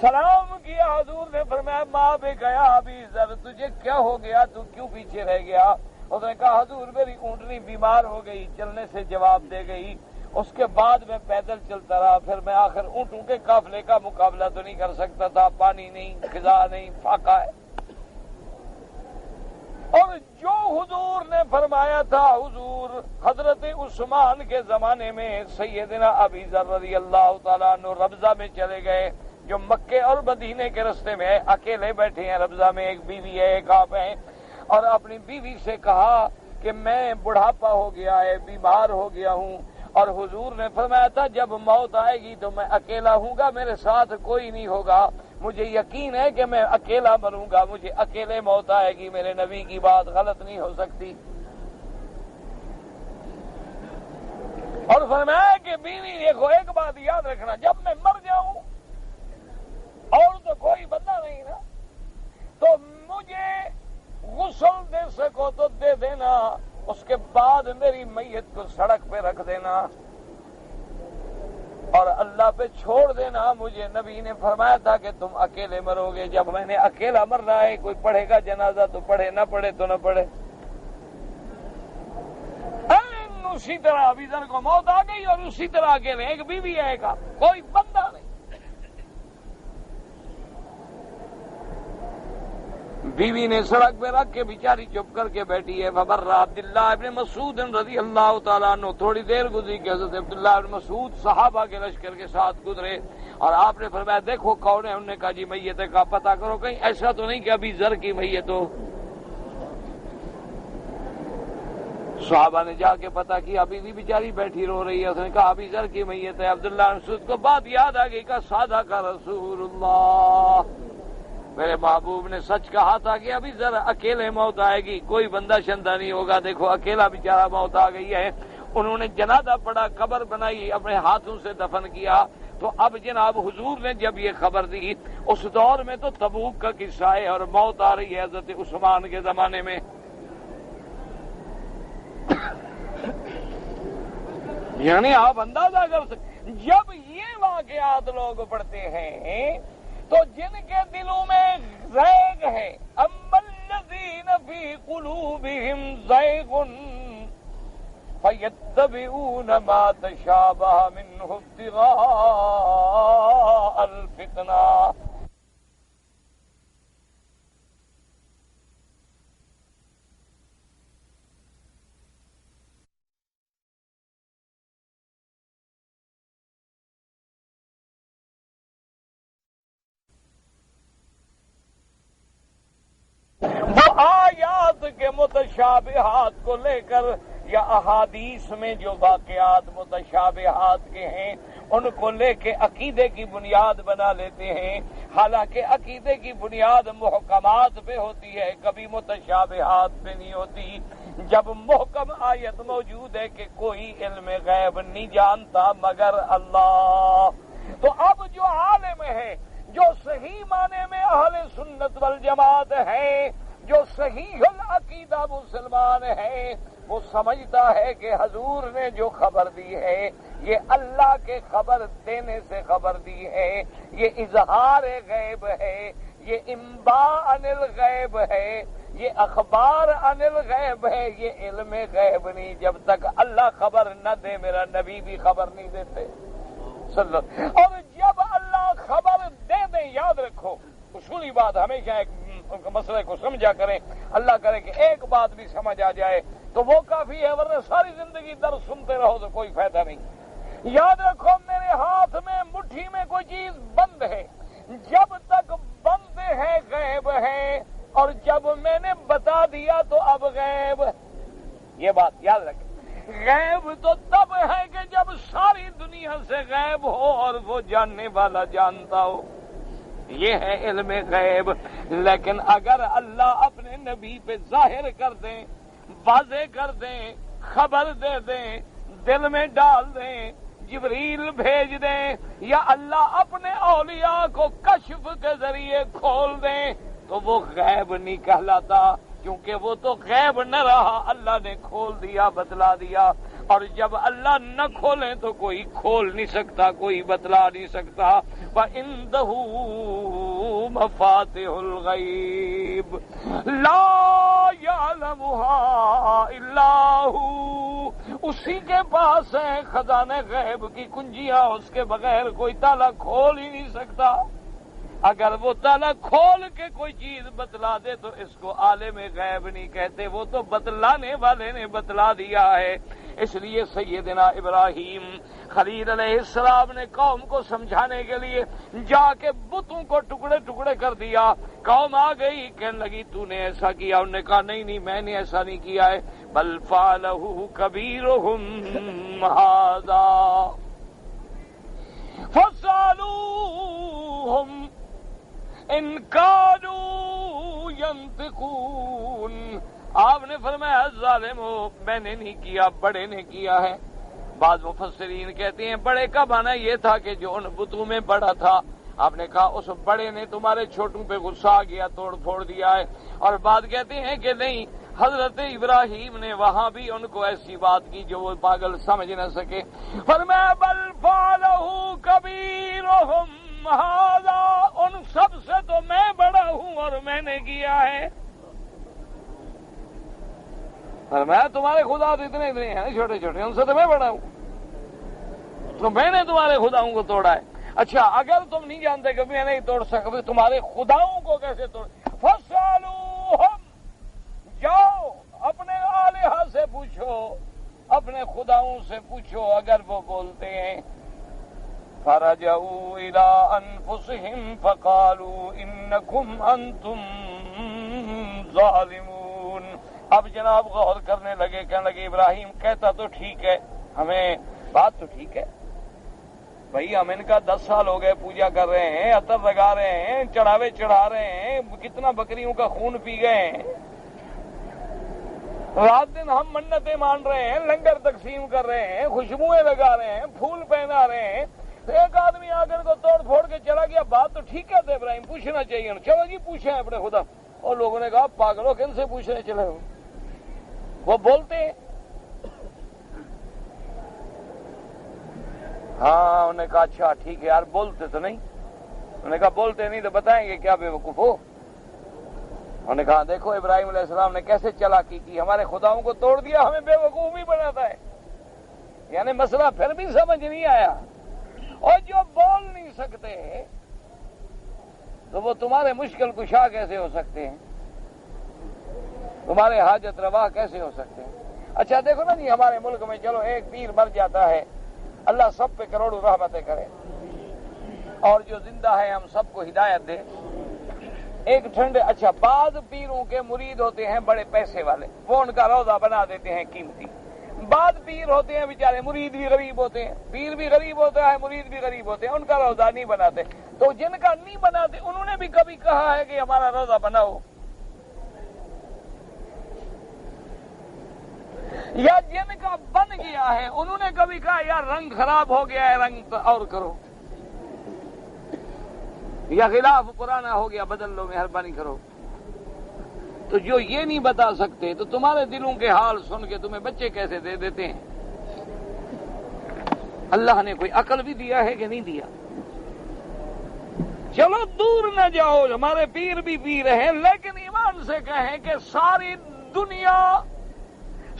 سلام کیا، حضور نے فرمایا ماں بھی گیا ابی ذر، تجھے کیا ہو گیا، تو کیوں پیچھے رہ گیا؟ اس نے کہا حضور میری اونٹنی بیمار ہو گئی، چلنے سے جواب دے گئی، اس کے بعد میں پیدل چلتا رہا، پھر میں آخر اونٹوں کے قافلے کا مقابلہ تو نہیں کر سکتا تھا، پانی نہیں، غذا نہیں، فاقہ ہے۔ اور جو حضور نے فرمایا تھا، حضور حضرت عثمان کے زمانے میں سیدنا ابی ذر رضی اللہ تعالیٰ عنہ ربضہ میں چلے گئے، جو مکے اور مدینے کے رستے میں اکیلے بیٹھے ہیں ربضہ میں، ایک بیوی ہے ایک آپ ہیں، اور اپنی بیوی سے کہا کہ میں بڑھاپا ہو گیا ہے، بیمار ہو گیا ہوں، اور حضور نے فرمایا تھا جب موت آئے گی تو میں اکیلا ہوں گا، میرے ساتھ کوئی نہیں ہوگا، مجھے یقین ہے کہ میں اکیلا مروں گا، مجھے اکیلے موت آئے گی، میرے نبی کی بات غلط نہیں ہو سکتی۔ اور فرمایا کہ بیوی دیکھو ایک بات یاد رکھنا، جب میں مر جاؤں اور تو کوئی بندہ نہیں نا، تو مجھے غسل دے سکو تو دے دینا، اس کے بعد میری میت کو سڑک پہ رکھ دینا اور اللہ پہ چھوڑ دینا۔ مجھے نبی نے فرمایا تھا کہ تم اکیلے مرو گے، جب میں نے اکیلا مرنا ہے، کوئی پڑھے گا جنازہ تو پڑھے، نہ پڑھے تو نہ پڑھے۔ اسی طرح ابی ذر کو موت آ گئی اور اسی طرح اکیلے، ایک بیوی ہے ایک کوئی بندہ نہیں۔ بیوی نے سڑک پہ رکھ کے بیچاری چپ کر کے بیٹھی ہے۔ فبر عبداللہ ابن مسعود رضی اللہ تعالیٰ عنہ، تھوڑی دیر گزری کہ حضرت عبداللہ ابن مسعود صحابہ کے لشکر کے ساتھ گزرے، اور آپ نے فرمایا دیکھو کون ہے؟ انہوں نے کہا جی میت ہے۔ کہا پتہ کرو کہیں ایسا تو نہیں کہ ابھی ذر کی میت ہو۔ صحابہ نے جا کے پتا کیا بیوی بیچاری بیٹھی رو رہی ہے. اس نے کہا ابھی ذر کی میت ہے. عبداللہ بن مسعود کو بات یاد آ گئی. کہا سادہ کا رسول اللہ، میرے محبوب نے سچ کہا تھا کہ ابھی ذرا اکیلے موت آئے گی، کوئی بندہ شندہ نہیں ہوگا. دیکھو اکیلا بیچارہ موت آ گئی ہے. انہوں نے جنازہ پڑا، قبر بنائی، اپنے ہاتھوں سے دفن کیا. تو اب جناب حضور نے جب یہ خبر دی، اس دور میں تو تبوک کا قصہ ہے اور موت آ رہی ہے حضرت عثمان کے زمانے میں. یعنی آپ اندازہ کر سکتے، جب یہ واقعات لوگ پڑھتے ہیں تو جن کے دلوں میں زیغ ہے، اما الذین فی قلوبہم زیغ فیتبعون ما تشابہ منہ ابتغاء الفتنہ. وہ آیات کے متشابہات کو لے کر یا احادیث میں جو واقعات متشابہات کے ہیں ان کو لے کے عقیدے کی بنیاد بنا لیتے ہیں. حالانکہ عقیدے کی بنیاد محکمات پہ ہوتی ہے، کبھی متشابہات پہ نہیں ہوتی. جب محکم آیت موجود ہے کہ کوئی علم غیب نہیں جانتا مگر اللہ، تو اب جو عالم ہے، جو صحیح معنی میں اہل سنت والجماعت ہے، جو صحیح العقیدہ مسلمان ہے، وہ سمجھتا ہے کہ حضور نے جو خبر دی ہے یہ اللہ کے خبر دینے سے خبر دی ہے، یہ اظہار غیب ہے، یہ انباء عن الغیب ہے، یہ اخبار عن الغیب ہے، یہ علم غیب نہیں. جب تک اللہ خبر نہ دے میرا نبی بھی خبر نہیں دیتے. اور جب اللہ خبر دے دیں، یاد رکھو اصولی بات، ہمیشہ ایک مسئلے کو سمجھا کریں. اللہ کرے کہ ایک بات بھی سمجھ آ جائے تو وہ کافی ہے، ورنہ ساری زندگی درس سنتے رہو تو کوئی فائدہ نہیں. یاد رکھو میرے ہاتھ میں مٹھی میں کوئی چیز بند ہے، جب تک بند ہے غیب ہے، اور جب میں نے بتا دیا تو اب غیب. یہ بات یاد رکھیں، غیب تو تب ہے کہ جب ساری دنیا سے غیب ہو اور وہ جاننے والا جانتا ہو، یہ ہے علم غیب. لیکن اگر اللہ اپنے نبی پہ ظاہر کر دیں، واضح کر دیں، خبر دے دیں، دل میں ڈال دیں، جبریل بھیج دیں، یا اللہ اپنے اولیاء کو کشف کے ذریعے کھول دیں، تو وہ غیب نہیں کہلاتا، کیونکہ وہ تو غیب نہ رہا، اللہ نے کھول دیا، بتلا دیا. اور جب اللہ نہ کھولیں تو کوئی کھول نہیں سکتا، کوئی بتلا نہیں سکتا. وَعِندَهُ مَفَاتِحُ الْغَيْبِ لَا يَعْلَمُهَا إِلَّا هُوَ، اسی کے پاس ہے خزانے غیب کی کنجیاں، اس کے بغیر کوئی تالا کھول ہی نہیں سکتا. اگر وہ تالا کھول کے کوئی چیز بتلا دے تو اس کو عالم غیب نہیں کہتے، وہ تو بتلانے والے نے بتلا دیا ہے. اس لیے سیدنا ابراہیم خلیل علیہ السلام نے قوم کو سمجھانے کے لیے جا کے بتوں کو ٹکڑے ٹکڑے کر دیا. قوم آ گئی، کہنے لگی تو نے ایسا کیا. انہوں نے کہا نہیں میں نے ایسا نہیں کیا ہے. بل فعلہ کبیرہم ھذا فاسألوہم ان کانوا ینطقون. آپ نے فرمایا ظالمو، میں نے نہیں کیا، بڑے نے کیا ہے. بعض مفسرین کہتے ہیں بڑے کا معنی یہ تھا کہ جو ان بتوں میں بڑا تھا. آپ نے کہا اس بڑے نے تمہارے چھوٹوں پہ غصہ آ گیا، توڑ پھوڑ دیا ہے. اور بعض کہتے ہیں کہ نہیں، حضرت ابراہیم نے وہاں بھی ان کو ایسی بات کی جو وہ پاگل سمجھ نہ سکے. فرمایا بل فعلہ کبیرہم ھذا، ان سب سے تو میں بڑا ہوں اور میں نے کیا ہے. فرمایا تمہارے خدا تو اتنے ہیں چھوٹے چھوٹے، ان سے تو میں بڑا ہوں، تو میں نے تمہارے خداؤں کو توڑا ہے. اچھا اگر تم نہیں جانتے کہ میں نہیں توڑ سکتے، تمہارے خداؤں کو کیسے توڑ؟ فاسألوہم، جاؤ اپنے آلہہ سے پوچھو، اپنے خداؤں سے پوچھو اگر وہ بولتے ہیں. فرجعوا الى انفسهم فقالوا انکم انتم ظالمون. اب جناب غور کرنے لگے، کہنے لگے ابراہیم کہتا تو ٹھیک ہے، ہمیں بات تو ٹھیک ہے بھائی، ہم ان کا 10 سال ہو گئے پوجا کر رہے ہیں، عطر لگا رہے ہیں، چڑھاوے چڑھا رہے ہیں، کتنا بکریوں کا خون پی گئے ہیں، رات دن ہم منتیں مان رہے ہیں، لنگر تقسیم کر رہے ہیں، خوشبوئیں لگا رہے ہیں، پھول پہنا رہے ہیں، تو ایک آدمی آ کر کو توڑ پھوڑ کے چلا گیا، بات تو ٹھیک ہے ابراہیم، پوچھنا چاہیے، چلو جی پوچھیں اپنے خدا۔ اور لوگوں نے کہا پاگلوں کن سے پوچھنے چلے ہو، وہ بولتے ہیں۔ ہاں انہوں نے کہا اچھا ٹھیک ہے یار، بولتے تو نہیں، انہوں نے کہا بولتے نہیں تو بتائیں گے کیا بے وقوف ہو۔ انہوں نے کہا دیکھو ابراہیم علیہ السلام نے کیسے چالاکی کی، ہمارے خداؤں کو توڑ دیا، ہمیں بے وقوف بھی بناتا ہے، یعنی مسئلہ پھر بھی سمجھ نہیں آیا۔ اور جو بول نہیں سکتے تو وہ تمہارے مشکل کشا کیسے ہو سکتے ہیں، تمہارے حاجت روا کیسے ہو سکتے ہیں؟ اچھا دیکھو نا جی، ہمارے ملک میں چلو ایک پیر مر جاتا ہے، اللہ سب پہ کروڑوں رحمتیں کرے، اور جو زندہ ہے ہم سب کو ہدایت دے۔ ایک ٹھنڈے، اچھا بعض پیروں کے مرید ہوتے ہیں بڑے پیسے والے، وہ ان کا روضہ بنا دیتے ہیں قیمتی۔ بعض پیر ہوتے ہیں بیچارے، مرید بھی غریب ہوتے ہیں، پیر بھی غریب ہوتا ہے، مرید بھی غریب ہوتے ہیں، ان کا روضہ نہیں بناتے۔ تو جن کا نہیں بناتے انہوں نے بھی کبھی کہا ہے کہ ہمارا روضہ بناؤ، یا جن کا بن گیا ہے انہوں نے کبھی کہا یار رنگ خراب ہو گیا ہے، رنگ اور کرو، یا غلاف پرانا ہو گیا بدل لو، مہربانی کرو۔ تو جو یہ نہیں بتا سکتے تو تمہارے دلوں کے حال سن کے تمہیں بچے کیسے دے دیتے ہیں؟ اللہ نے کوئی عقل بھی دیا ہے کہ نہیں دیا؟ چلو دور نہ جاؤ، ہمارے پیر بھی پیر ہیں، لیکن ایمان سے کہیں کہ ساری دنیا،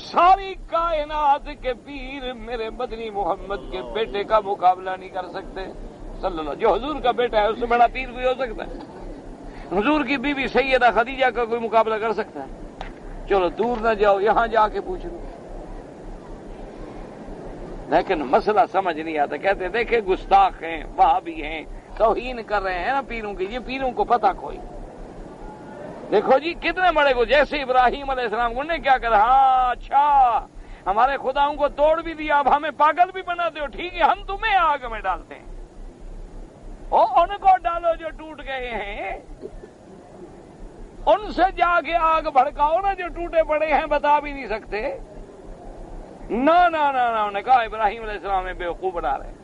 ساری کائنات کے پیر میرے مدنی محمد کے بیٹے کا مقابلہ نہیں کر سکتے صلی اللہ۔ جو حضور کا بیٹا ہے اس سے بڑا پیر بھی ہو سکتا ہے؟ حضور کی بیوی سیدہ خدیجہ کا کوئی مقابلہ کر سکتا ہے؟ چلو دور نہ جاؤ، یہاں جا کے پوچھ لو۔ لیکن مسئلہ سمجھ نہیں آتا، کہتے دیکھیں گستاخ ہیں، وہابی ہیں، توہین کر رہے ہیں نا پیروں کی، یہ پیروں کو پتہ کوئی۔ دیکھو جی کتنے بڑے کو، جیسے ابراہیم علیہ السلام انہوں نے کیا کہا، ہاں اچھا ہمارے خداؤں کو توڑ بھی دیا، اب ہمیں پاگل بھی بناتے ہو، ٹھیک ہے ہم تمہیں آگ میں ڈالتے ہیں، ان کو ڈالو جو ٹوٹ گئے ہیں، ان سے جا کے آگ بھڑکاؤ نا جو ٹوٹے پڑے ہیں، بتا بھی نہیں سکتے۔ نہ انہوں نے کہا ابراہیم علیہ السلام میں بیوقوف بنا رہے ہیں۔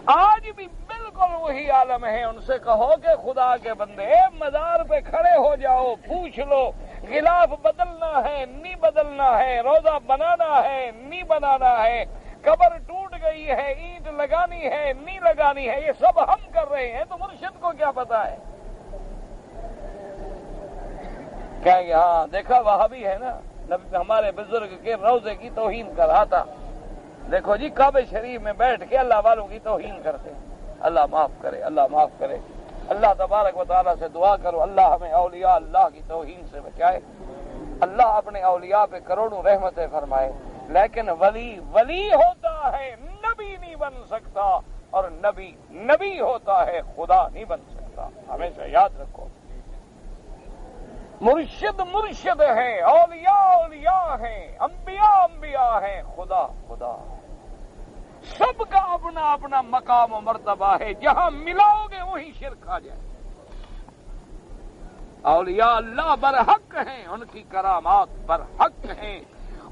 آج بھی بالکل وہی عالم ہے، ان سے کہو کہ خدا کے بندے مزار پہ کھڑے ہو جاؤ، پوچھ لو غلاف بدلنا ہے نہیں بدلنا ہے، روزہ بنانا ہے نہیں بنانا ہے، قبر ٹوٹ گئی ہے اینٹ لگانی ہے نہیں لگانی ہے، یہ سب ہم کر رہے ہیں تو مرشد کو کیا پتا ہے؟ کہیں گے ہاں دیکھا وہاں بھی ہے نا، ہمارے بزرگ کے روزے کی توہین کر رہا تھا، دیکھو جی کعبہ شریف میں بیٹھ کے اللہ والوں کی توہین کرتے ہیں۔ اللہ معاف کرے، اللہ معاف کرے، اللہ تبارک و تعالیٰ سے دعا کرو اللہ ہمیں اولیاء اللہ کی توہین سے بچائے، اللہ اپنے اولیاء پہ کروڑوں رحمتیں فرمائے۔ لیکن ولی ہوتا ہے، نبی نہیں بن سکتا، اور نبی ہوتا ہے، خدا نہیں بن سکتا، ہمیشہ یاد رکھو۔ مرشد ہیں، اولیاء ہیں، انبیاء ہیں، خدا سب کا اپنا اپنا مقام و مرتبہ ہے، جہاں ملاؤ گے وہیں شرک آ جائے۔ اولیاء اللہ برحق ہیں، ان کی کرامات برحق ہیں،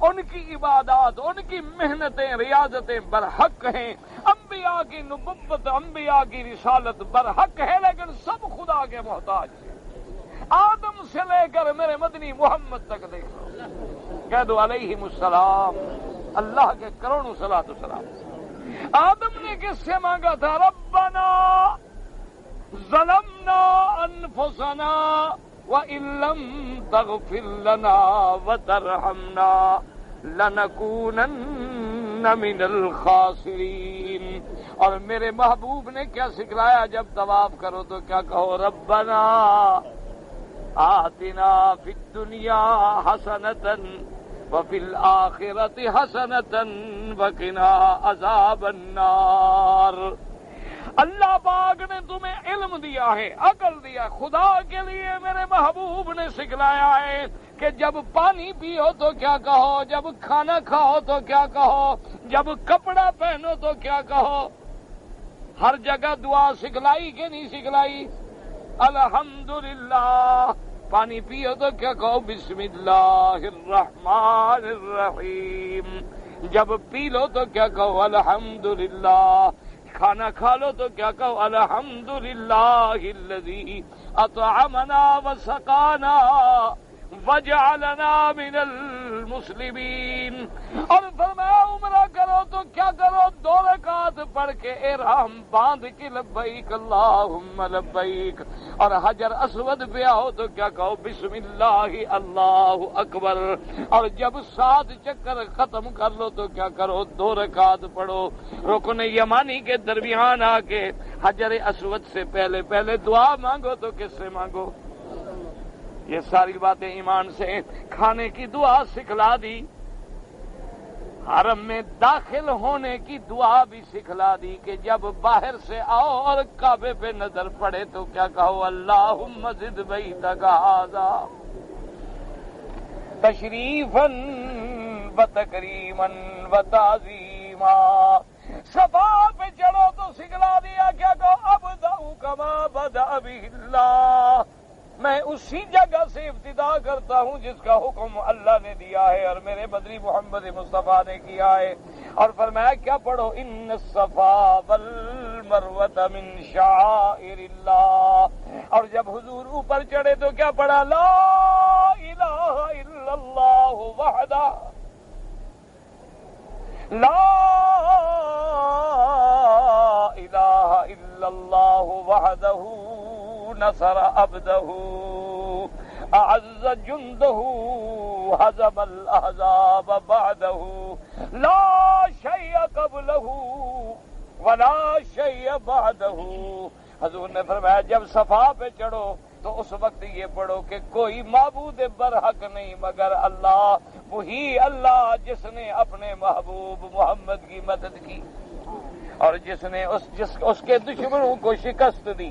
ان کی عبادات، ان کی محنتیں، ریاضتیں برحق ہیں، انبیاء کی نبوت، انبیاء کی رسالت برحق ہے، لیکن سب خدا کے محتاج ہیں۔ آدم سے لے کر میرے مدنی محمد تک دیکھ لو، کہہ دو علیہم السلام، اللہ کے کروڑوں صلاۃ و سلام۔ آدم نے کس سے مانگا تھا؟ ربنا ظلمنا انفسنا وَإِن لَّمْ تَغْفِرْ لَنَا وَتَرْحَمْنَا لَنَكُونَنَّ مِنَ الْخَاسِرِينَ۔ اور میرے محبوب نے کیا سکھلایا؟ جب طواف کرو تو کیا کہو؟ ربنا آتنا فی الدنیا حسنۃ وفی الآخرۃ حسنۃ وقنا عذاب النار۔ اللہ پاک نے تمہیں علم دیا ہے، عقل دیا، خدا کے لیے میرے محبوب نے سکھلایا ہے کہ جب پانی پیو تو کیا کہو، جب کھانا کھاؤ تو کیا کہو، جب کپڑا پہنو تو کیا کہو؟ ہر جگہ دعا سکھلائی کہ نہیں سکھلائی؟ الحمدللہ۔ پانی پیو تو کیا کہو؟ بسم اللہ الرحمن الرحیم۔ جب پی لو تو کیا کہو؟ الحمدللہ۔ کھانا کھا لو تو کیا کہو؟ الحمدللہ الذی اطعمنا وسقانا وجعلنا من المسلمین۔ اور فرمایا عمرہ کرو تو کیا کرو؟ 2 رکعت پڑھ کے احرام باندھ کے لبیک اللہم لبیک۔ اور حجر اسود پہ آؤ تو کیا کہو؟ بسم اللہ اللہ اکبر۔ اور جب 7 چکر ختم کر لو تو کیا کرو؟ 2 رکعت پڑھو۔ رکن یمانی کے درمیان آ کے حجر اسود سے پہلے دعا مانگو تو کس سے مانگو؟ یہ ساری باتیں ایمان سے۔ کھانے کی دعا سکھلا دی، حرم میں داخل ہونے کی دعا بھی سکھلا دی کہ جب باہر سے آؤ اور کعبے پہ نظر پڑے تو کیا کہو؟ اللہم زد بیتک ھذا تشریفا و تکریما و تعظیما۔ صفا پہ چڑھو تو سکھلا دیا کیا کہو؟ ابدأ کما بدأ بہ اللہ، میں اسی جگہ سے ابتدا کرتا ہوں جس کا حکم اللہ نے دیا ہے اور میرے بدری محمد مصطفیٰ نے کیا ہے۔ اور فرمایا کیا پڑھو؟ ان الصفا والمروۃ من شعائر اللہ۔ اور جب حضور اوپر چڑھے تو کیا پڑھا؟ لا الہ الا اللہ وحدہ لا الہ الا اللہ وحدہ نصر عبدہ اعز جندہ ہزم الاحزاب بعدہ لا شیء قبلہ ولا شیء بعدہ۔ حضور نے فرمایا جب صفا پہ چڑھو تو اس وقت یہ پڑھو کہ کوئی معبود برحق نہیں مگر اللہ، وہی اللہ جس نے اپنے محبوب محمد کی مدد کی اور جس نے اس کے دشمنوں کو شکست دی۔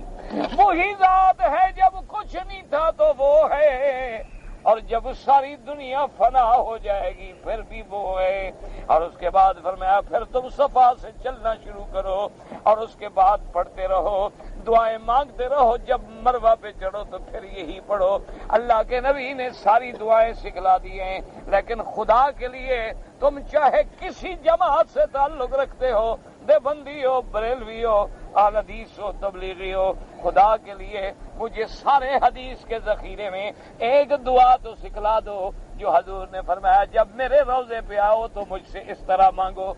وہی ذات ہے جب کچھ نہیں تھا تو وہ ہے، اور جب ساری دنیا فنا ہو جائے گی پھر بھی وہ ہے۔ اور اس کے بعد فرمایا پھر تم صفا سے چلنا شروع کرو اور اس کے بعد پڑھتے رہو، دعائیں مانگتے رہو۔ جب مروہ پہ چڑھو تو پھر یہی پڑھو۔ اللہ کے نبی نے ساری دعائیں سکھلا دی ہیں، لیکن خدا کے لیے تم چاہے کسی جماعت سے تعلق رکھتے ہو، دیوبندی ہو، بریلوی ہو، اہل حدیث ہو، تبلیغی ہو، خدا کے لیے مجھے سارے حدیث کے ذخیرے میں ایک دعا تو سکھلا دو جو حضور نے فرمایا جب میرے روضے پہ آؤ تو مجھ سے اس طرح مانگو۔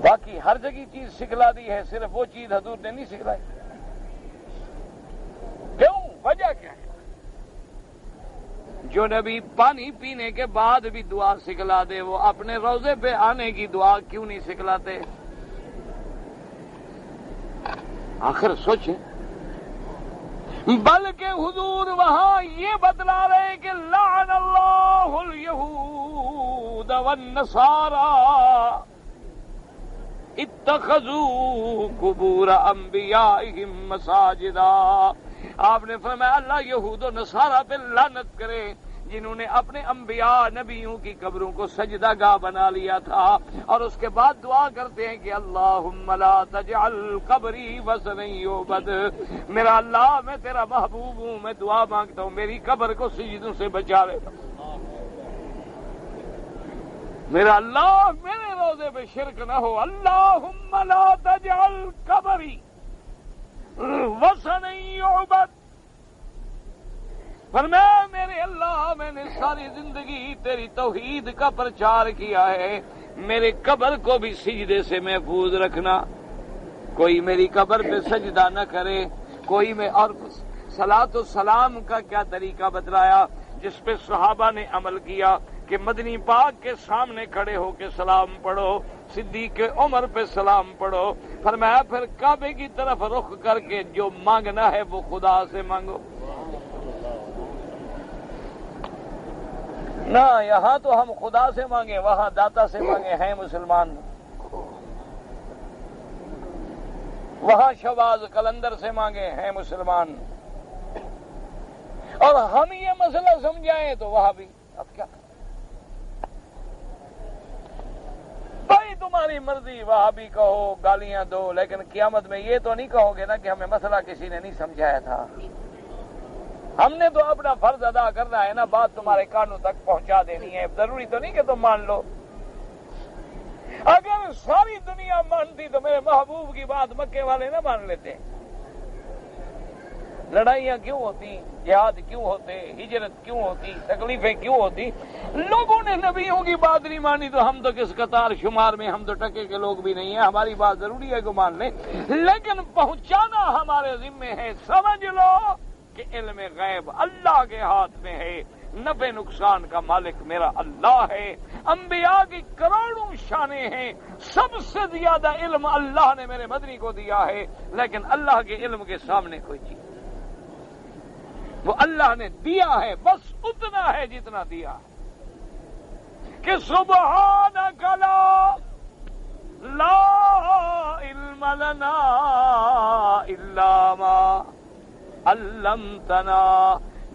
باقی ہر جگہ چیز سکھلا دی ہے، صرف وہ چیز حضور نے نہیں سکھلائی۔ کیوں؟ وجہ کیا ہے؟ جو نبی پانی پینے کے بعد بھی دعا سکھلا دے وہ اپنے روضے پہ آنے کی دعا کیوں نہیں سکھلاتے؟ آخر سوچیں۔ بلکہ حضور وہاں یہ بتلا رہے کہ لعن اللہ الیہود والنصارى اتخذوا قبور انبیائہم مساجدا۔ آپ نے فرمایا اللہ یہود و نصارہ پہ لعنت کرے جنہوں نے اپنے انبیاء نبیوں کی قبروں کو سجدہ گاہ بنا لیا تھا، اور اس کے بعد دعا کرتے ہیں کہ اللہم لا تجعل قبری وثنا یعبد۔ میرا اللہ میں تیرا محبوب ہوں، میں دعا مانگتا ہوں میری قبر کو سجدوں سے بچا لے۔ میرا اللہ میرے روضے پہ شرک نہ ہو۔ اللہم لا تجعل قبری وثنا یعبد۔ فرمایا میرے اللہ میں نے ساری زندگی تیری توحید کا پرچار کیا ہے، میرے قبر کو بھی سجدے سے محفوظ رکھنا، کوئی میری قبر پہ سجدہ نہ کرے کوئی میں۔ اور صلاۃ و سلام کا کیا طریقہ بتلایا جس پہ صحابہ نے عمل کیا کہ مدنی پاک کے سامنے کھڑے ہو کے سلام پڑھو، صدیق عمر پہ سلام پڑھو۔ فرمایا پھر کعبے کی طرف رخ کر کے جو مانگنا ہے وہ خدا سے مانگو۔ نہ یہاں تو ہم خدا سے مانگے وہاں داتا سے مانگے، ہیں مسلمان۔ وہاں شواز قلندر سے مانگے ہیں مسلمان، اور ہم یہ مسئلہ سمجھائیں تو وہاں بھی اب کیا بھائی تمہاری مرضی، وہاں بھی کہو، گالیاں دو، لیکن قیامت میں یہ تو نہیں کہو گے نا کہ ہمیں مسئلہ کسی نے نہیں سمجھایا تھا۔ ہم نے تو اپنا فرض ادا کرنا ہے نا، بات تمہارے کانوں تک پہنچا دینی ہے، ضروری تو نہیں کہ تم مان لو۔ اگر ساری دنیا مانتی تو میرے محبوب کی بات مکے والے نہ مان لیتے، لڑائیاں کیوں ہوتی، جہاد کیوں ہوتے، ہجرت کیوں ہوتی، تکلیفیں کیوں ہوتی؟ لوگوں نے نبیوں کی بات نہیں مانی تو ہم تو کس قطار شمار میں، ہم تو ٹکے کے لوگ بھی نہیں ہیں، ہماری بات ضروری ہے کہ مان لیں، لیکن پہنچانا ہمارے ذمے ہے۔ سمجھ لو کہ علم غیب اللہ کے ہاتھ میں ہے، نفع نقصان کا مالک میرا اللہ ہے، انبیاء کی کروڑوں شانیں ہیں، سب سے زیادہ علم اللہ نے میرے مدنی کو دیا ہے، لیکن اللہ کے علم کے سامنے کوئی چیز وہ اللہ نے دیا ہے، بس اتنا ہے جتنا دیا کہ سبحانک لا علم لنا الا ما علمتنا۔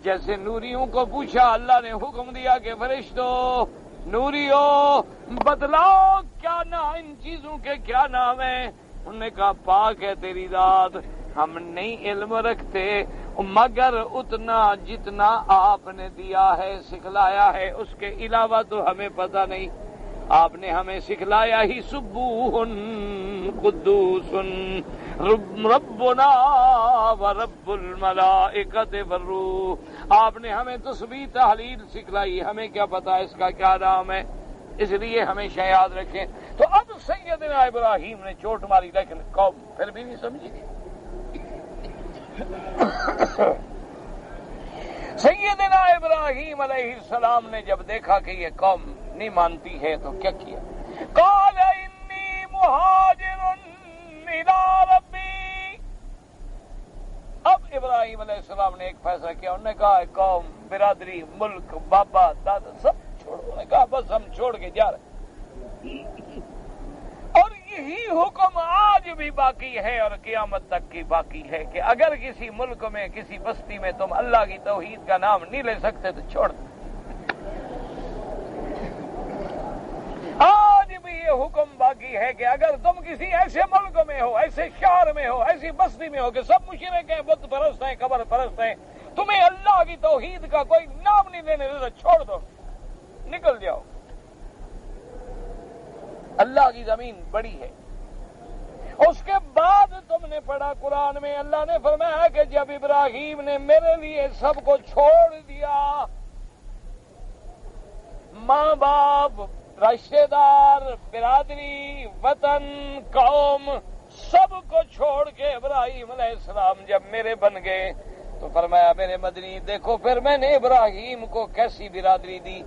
جیسے نوریوں کو پوچھا، اللہ نے حکم دیا کہ فرشتوں، نوریو بتلاؤ کیا نام، ان چیزوں کے کیا نام ہیں؟ انہوں نے کہا پاک ہے تیری ذات، ہم نہیں علم رکھتے مگر اتنا جتنا آپ نے دیا ہے، سکھلایا ہے، اس کے علاوہ تو ہمیں پتہ نہیں۔ آپ نے ہمیں سکھلایا ہی سبوح قدوس ربنا ورب الملائکۃ والروح، آپ نے ہمیں تسبیح تحلیل سکھلائی، ہمیں کیا پتا اس کا کیا نام ہے، اس لیے ہمیشہ یاد رکھیں۔ تو اب سیدنا ابراہیم نے چوٹ ماری، لیکن قوم پھر بھی نہیں سمجھی۔ سیدنا ابراہیم علیہ السلام نے جب دیکھا کہ یہ قوم نہیں مانتی ہے تو کیا کیا؟ قال انی مہاجر الی ربی۔ اب ابراہیم علیہ السلام نے ایک فیصلہ کیا، انہوں نے کہا قوم، برادری، ملک، بابا، دادا سب چھوڑو۔ انہوں نے کہا بس ہم چھوڑ کے جا رہے ہیں، اور یہی حکم آج بھی باقی ہے اور قیامت تک کی باقی ہے کہ اگر کسی ملک میں، کسی بستی میں تم اللہ کی توحید کا نام نہیں لے سکتے تو چھوڑ دو۔ آج بھی یہ حکم باقی ہے کہ اگر تم کسی ایسے ملک میں ہو، ایسے شہر میں ہو، ایسی بستی میں ہو کہ سب مشرک ہیں، بت پرست ہیں، قبر پرست ہیں، تمہیں اللہ کی توحید کا کوئی نام نہیں لینے دیتا، چھوڑ دو، نکل جاؤ۔ اللہ کی زمین بڑی ہے۔ اس کے بعد تم نے پڑھا قرآن میں، اللہ نے فرمایا کہ جب ابراہیم نے میرے لیے سب کو چھوڑ دیا، ماں باپ، رشتہ دار، برادری، وطن، قوم، سب کو چھوڑ کے ابراہیم علیہ السلام جب میرے بن گئے تو فرمایا میرے مدنی دیکھو پھر میں نے ابراہیم کو کیسی برادری دی۔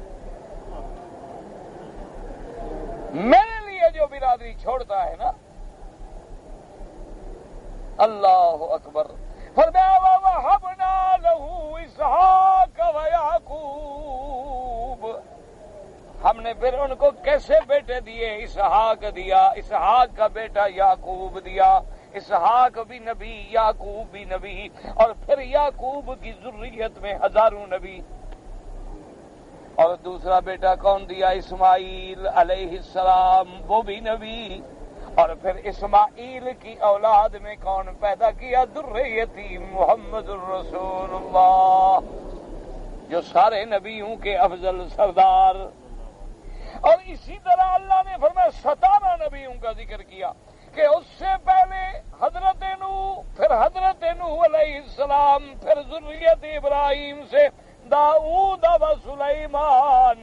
میرے لیے جو برادری چھوڑتا ہے نا، اللہ اکبر، فرمایا وَوَهَبْنَا لَهُ إِسْحَاقَ وَيَعْقُوبَ، ہم نے پھر ان کو کیسے بیٹے دیے؟ اسحاق دیا، اسحاق کا بیٹا یعقوب دیا، اسحاق بھی نبی، یعقوب بھی نبی، اور پھر یعقوب کی ذریت میں ہزاروں نبی۔ اور دوسرا بیٹا کون دیا؟ اسماعیل علیہ السلام، وہ بھی نبی۔ اور پھر اسماعیل کی اولاد میں کون پیدا کیا؟ ذریتی محمد الرسول اللہ، جو سارے نبیوں کے افضل سردار۔ اور اسی طرح اللہ نے فرمایا 17 نبیوں کا ذکر کیا کہ اس سے پہلے حضرت نوح، پھر حضرت نوح علیہ السلام، پھر ذریت ابراہیم سے داؤد و سلیمان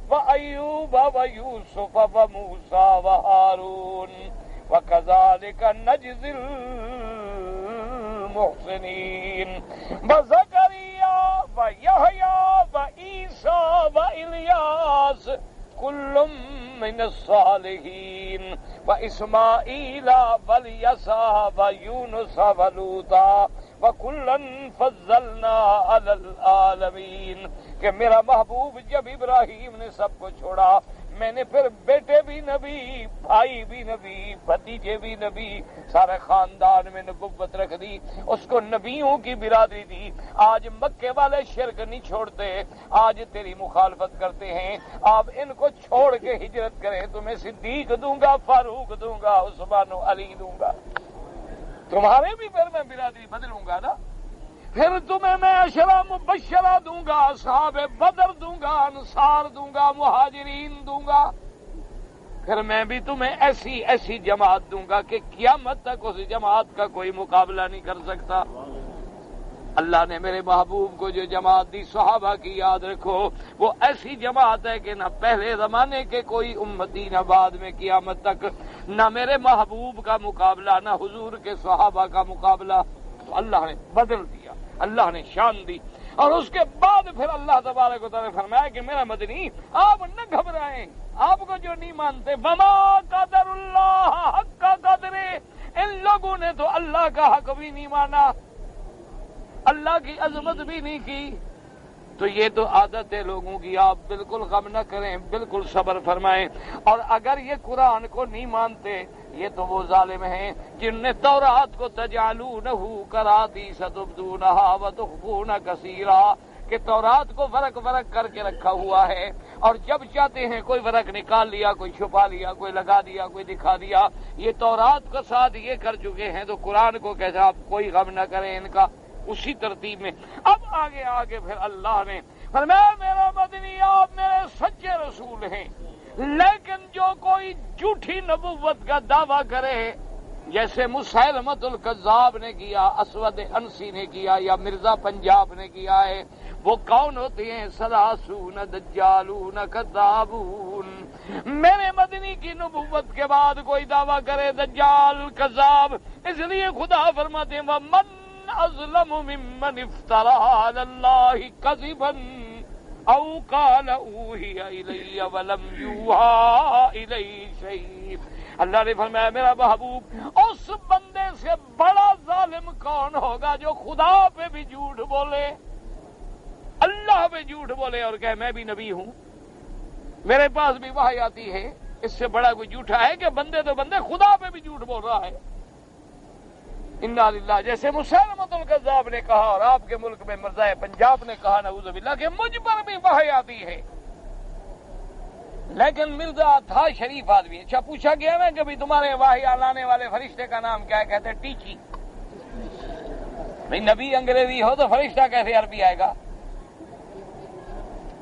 و ایوب و یوسف و موسیٰ و ہارون وکذالک نجزی المحسنین و زکریا و یحییٰ و عیسیٰ و الیاس کل من الصالحین و اسماعیل و الیسع و یونس و لوطا وَكُلًّا فَضَّلْنَا عَلَى الْعَالَمِينَ، کہ میرا محبوب جب ابراہیم نے سب کو چھوڑا میں نے پھر بیٹے بھی نبی، بھائی بھی نبی، بھتیجے بھی نبی، سارے خاندان میں نبوت رکھ دی، اس کو نبیوں کی برادری دی۔ آج مکے والے شرک نہیں چھوڑتے، آج تیری مخالفت کرتے ہیں، آپ ان کو چھوڑ کے ہجرت کریں، تمہیں صدیق دوں گا، فاروق دوں گا، عثمان و علی دوں گا، تمہارے بھی پھر میں برادری بدلوں گا نا، پھر تمہیں میں عشرہ مبشرہ دوں گا، اصحاب بدر دوں گا، انصار دوں گا، مہاجرین دوں گا، پھر میں بھی تمہیں ایسی ایسی جماعت دوں گا کہ قیامت تک اس جماعت کا کوئی مقابلہ نہیں کر سکتا۔ اللہ نے میرے محبوب کو جو جماعت دی صحابہ کی یاد رکھو، وہ ایسی جماعت ہے کہ نہ پہلے زمانے کے کوئی امتی، نہ بعد میں قیامت تک، نہ میرے محبوب کا مقابلہ، نہ حضور کے صحابہ کا مقابلہ۔ تو اللہ نے بدل دیا، اللہ نے شان دی، اور اس کے بعد پھر اللہ تبارک و تعالیٰ نے فرمایا کہ میرا مدنی آپ نہ گھبرائیں، آپ کو جو نہیں مانتے، وما قدر اللہ حق قدر، ان لوگوں نے تو اللہ کا حق بھی نہیں مانا، اللہ کی عظمت بھی نہیں کی۔ تو یہ تو عادت ہے لوگوں کی، آپ بالکل غم نہ کریں، بالکل صبر فرمائیں۔ اور اگر یہ قرآن کو نہیں مانتے، یہ تو وہ ظالم ہیں جن نے تورات کو تجعلونہ قراطیس تبدونہا وتخفون کثیرا، کہ تورات کو ورق کر کے رکھا ہوا ہے، اور جب چاہتے ہیں کوئی ورق نکال لیا، کوئی چھپا لیا، کوئی لگا دیا، کوئی دکھا دیا۔ یہ تورات کے ساتھ یہ کر چکے ہیں، تو قرآن کو کیسا؟ آپ کوئی غم نہ کریں ان کا، اسی ترتیب میں۔ اب آگے پھر اللہ نے فرمایا میرا مدنی آپ میرے سچے رسول ہیں، لیکن جو کوئی جھوٹی نبوت کا دعویٰ کرے، جیسے مسیلمۃ الکذاب نے کیا، اسود انسی نے کیا، یا مرزا پنجاب نے کیا ہے، وہ کون ہوتے ہیں؟ سلاسون دجالون کذابون۔ میرے مدنی کی نبوت کے بعد کوئی دعویٰ کرے دجال کذاب، اس لیے خدا فرماتے ہیں وَمَنْ أَظْلَمُ مِمَّنِ افْتَرَىٰ عَلَى اللَّهِ كَذِبًا أَوْ قَالَ أُوحِيَ إِلَيَّ وَلَمْ يُوحَىٰ إِلَيْهِ شَيْءٌ۔ اللہ نے فرمایا میرا محبوب اس بندے سے بڑا ظالم کون ہوگا جو خدا پہ بھی جھوٹ بولے، اللہ پہ جھوٹ بولے اور کہے میں بھی نبی ہوں، میرے پاس بھی وحی آتی ہے۔ اس سے بڑا کوئی جھوٹا ہے کہ بندے تو بندے خدا پہ بھی جھوٹ بول رہا ہے۔ انا للہ، جیسے مسیلمۃ الکذاب نے کہا، اور آپ کے ملک میں مرزا پنجاب نے کہا نعوذ باللہ کہ مجھ پر بھی وحی آتی ہے، لیکن مرزا تھا شریف آدمی۔ اچھا پوچھا گیا نا کہ تمہارے وحی لانے والے فرشتے کا نام کیا ہے؟ کہتے ہیں ٹیچی۔ بھئی نبی انگریزی ہو تو فرشتہ کیسے عربی آئے گا؟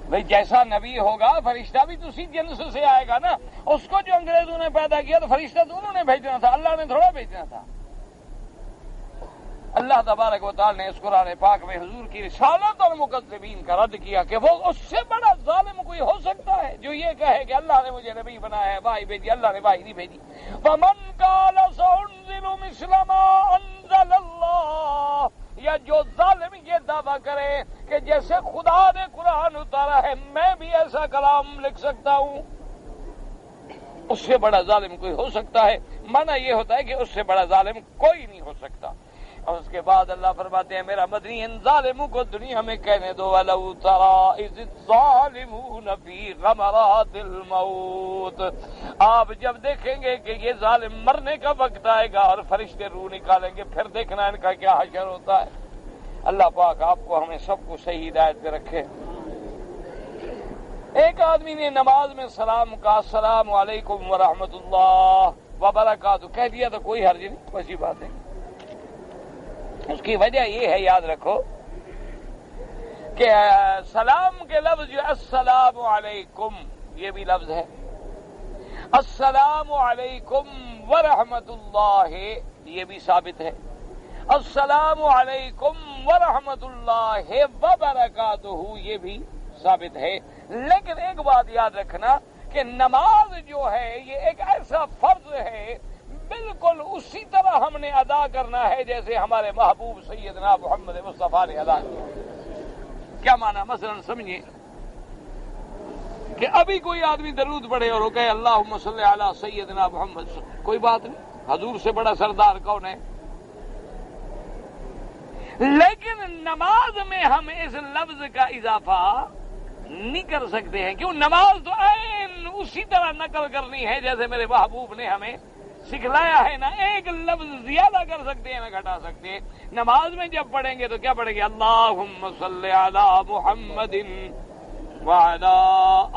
بھئی جیسا نبی ہوگا فرشتہ بھی تو اسی جنس سے آئے گا نا۔ اس کو جو انگریزوں نے پیدا کیا تو فرشتہ تو انہوں نے بھیجنا تھا، اللہ نے تھوڑا بھیجنا تھا۔ اللہ تبارک و تعالی نے اس قرآن پاک میں حضور کی رسالت اور مکذبین کا رد کیا کہ وہ اس سے بڑا ظالم کوئی ہو سکتا ہے جو یہ کہے کہ اللہ نے مجھے نبی بنایا ہے، وحی بھیجی، اللہ نے وحی نہیں بھیجی۔ فَمَنْ قَالَ سَأُنزِلُ مِثْلَ مَا أَنزَلَ اللَّهُ، یا جو ظالم یہ دعویٰ کرے کہ جیسے خدا نے قرآن اتارا ہے میں بھی ایسا کلام لکھ سکتا ہوں، اس سے بڑا ظالم کوئی ہو سکتا ہے؟ معنی یہ ہوتا ہے کہ اس سے بڑا ظالم کوئی نہیں ہو سکتا۔ اور اس کے بعد اللہ فرماتے ہیں میرا مدنی ان ظالموں کو دنیا میں کہنے دو وَلَوْ تَرَىٰ إِذِ الظَّالِمُونَ فِي غَمَرَاتِ الْمَوْتِ، آپ جب دیکھیں گے کہ یہ ظالم مرنے کا وقت آئے گا اور فرشتے روح نکالیں گے، پھر دیکھنا ان کا کیا حشر ہوتا ہے۔ اللہ پاک آپ کو ہمیں سب کو صحیح ہدایت پہ رکھے۔ ایک آدمی نے نماز میں سلام کا السلام علیکم ورحمۃ اللہ وبرکاتہ کہہ دیا تو کوئی حرج نہیں، ویسی بات ہے۔ اس کی وجہ یہ ہے، یاد رکھو کہ سلام کے لفظ جو السلام علیکم یہ بھی لفظ ہے، السلام علیکم ورحمۃ اللہ یہ بھی ثابت ہے، السلام علیکم ورحمۃ اللہ وبرکاتہ یہ بھی ثابت ہے۔ لیکن ایک بات یاد رکھنا کہ نماز جو ہے یہ ایک ایسا فرض ہے بالکل اسی طرح ہم نے ادا کرنا ہے جیسے ہمارے محبوب سیدنا محمد مصطفیٰ نے ادا کیا۔ کیا معنی؟ مثلا سمجھیں کہ ابھی کوئی آدمی درود پڑھے اور وہ کہے اللہم صلی علی سیدنا محمد، کوئی بات نہیں، حضور سے بڑا سردار کون ہے؟ لیکن نماز میں ہم اس لفظ کا اضافہ نہیں کر سکتے ہیں، کیوں؟ نماز تو عین اسی طرح نقل کرنی ہے جیسے میرے محبوب نے ہمیں سکھلایا ہے. نہ ایک لفظ زیادہ کر سکتے ہیں نہ گھٹا سکتے ہیں. نماز میں جب پڑھیں گے تو کیا پڑھیں گے؟ اللہم صلی علی محمد وعلی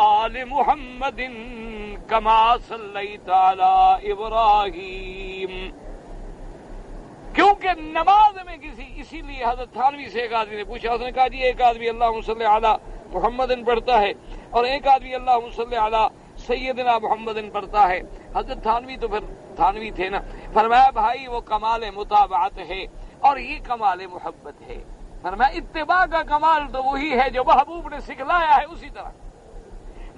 آل محمد کما صلیت علی ابراہیم. کیونکہ نماز میں اسی لیے حضرت تھانوی سے ایک آدمی نے پوچھا، اس نے کہا جی ایک آدمی اللہم صلی علی محمد پڑھتا ہے اور ایک آدمی اللہم صلی علی سیدنا محمد پڑھتا ہے. حضرت تھانوی تو پھر تھانوی تھے نا، فرمایا بھائی وہ کمال متابعت ہے اور یہ کمال محبت ہے. فرمایا اتباع کا کمال تو وہی ہے جو محبوب نے سکھلایا ہے اسی طرح،